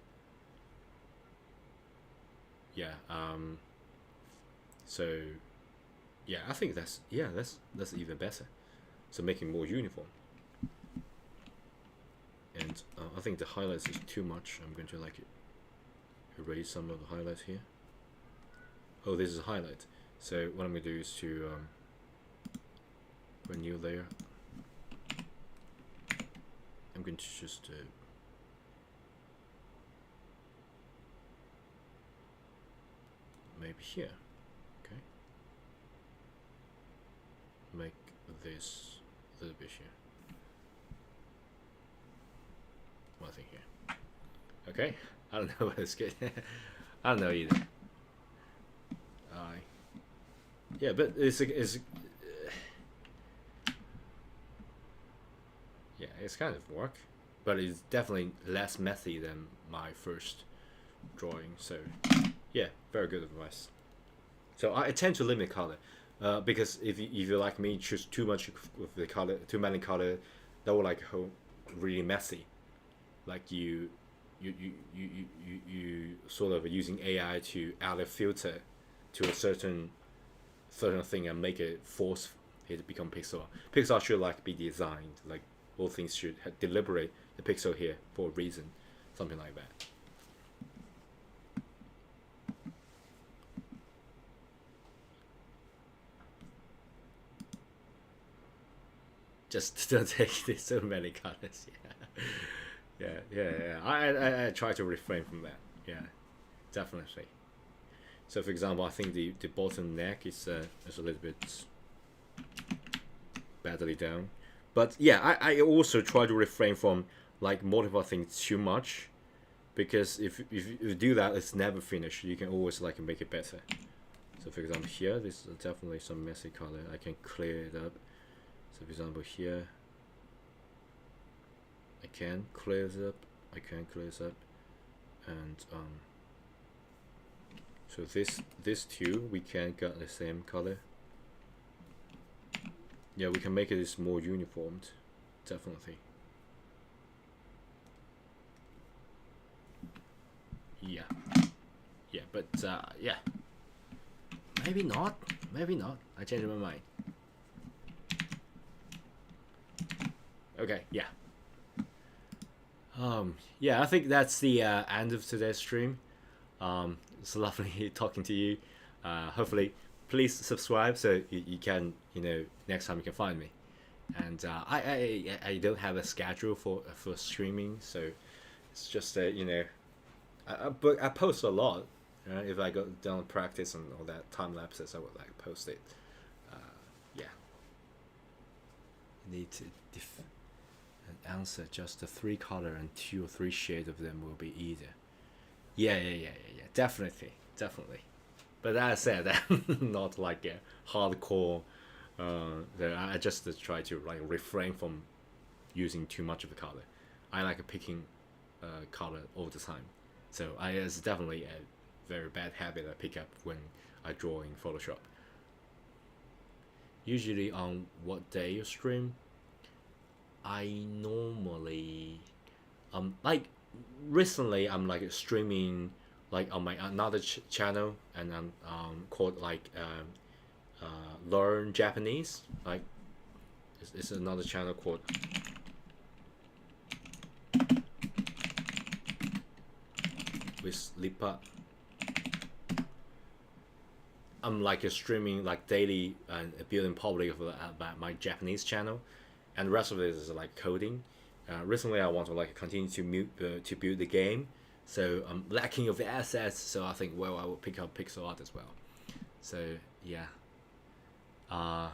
Yeah, so yeah, I think that's even better. So making more uniform. And I think the highlights is too much. I'm going to like erase some of the highlights here. Oh, this is a highlight. So what I'm going to do is to for a new layer, I'm going to just maybe here, okay. Make this a little bit here. One thing here. Okay, I don't know what it's good. I don't know either. Yeah, but it's yeah, it's kind of work, but it's definitely less messy than my first drawing. So yeah, very good advice. So I tend to limit color, because if you like me choose too much with the color, too many color, that will like really messy. Like you sort of using AI to add a filter to a certain thing and make it force it to become pixel. Pixel should like be designed, like all things should deliberate the pixel here for a reason, something like that. Just don't take so many colors. Yeah. I try to refrain from that. Yeah, definitely. So for example, I think the bottom neck is a little bit badly down, but yeah, I also try to refrain from like modify things too much, because if you do that, it's never finished. You can always like make it better. So for example here, this is definitely some messy color. I can clear it up. So for example here, I can clear this up, and so this two we can get the same color. Yeah, we can make it more uniformed, definitely. Yeah, but yeah, maybe not. I changed my mind. Okay, yeah. Yeah, I think that's the end of today's stream. It's lovely talking to you. Hopefully, please subscribe so you can, next time you can find me. And I don't have a schedule for streaming, so it's just I post a lot. If I go down practice and all that time lapses, I would like post it. Yeah. You need to answer just the 3 color, and 2 or 3 shades of them will be easier. Yeah, definitely. But as I said, I'm not like a hardcore. I just try to like refrain from using too much of the color. I like picking color all the time. So it's definitely a very bad habit I pick up when I draw in Photoshop. Usually on what day you stream? I normally like recently I'm like streaming like on my another channel, and I'm called like learn Japanese. Like it's another channel called with Lipa. I'm like streaming like daily and building public about my Japanese channel, and the rest of it is like coding. Recently, I want to like continue to build the game, so I'm lacking of the assets. So I think well I will pick up pixel art as well. So yeah. Uh.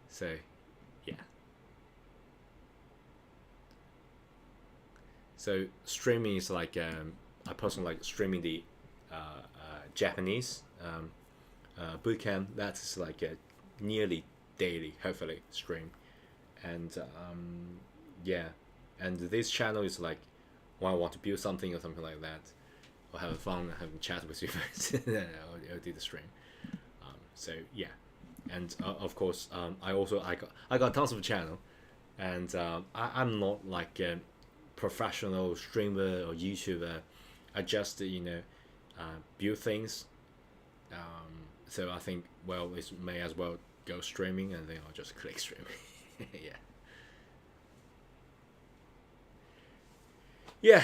So, yeah. So streaming is like I personally like streaming the Japanese bootcamp. That's like a nearly daily, hopefully, stream, and yeah, and this channel is like when I want to build something or something like that, or have fun, having chat with you guys, then I'll do the stream. So yeah, and of course I got tons of channel, and I'm not like a professional streamer or YouTuber. I just build things. So I think well it may as well go streaming, and then I'll just click streaming. Yeah. Yeah.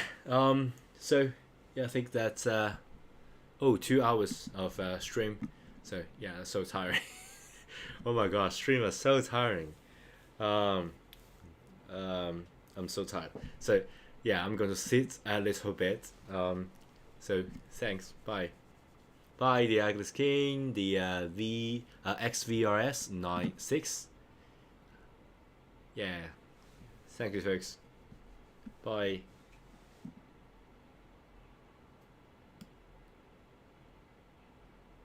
So yeah, I think that's 2 hours of stream. So yeah, that's so tiring. Oh my gosh, stream is so tiring. Um, I'm so tired. So yeah, I'm going to sit a little bit. So thanks. Bye. Bye, the Agnes King, the XVRS 96. Yeah. Thank you, folks. Bye.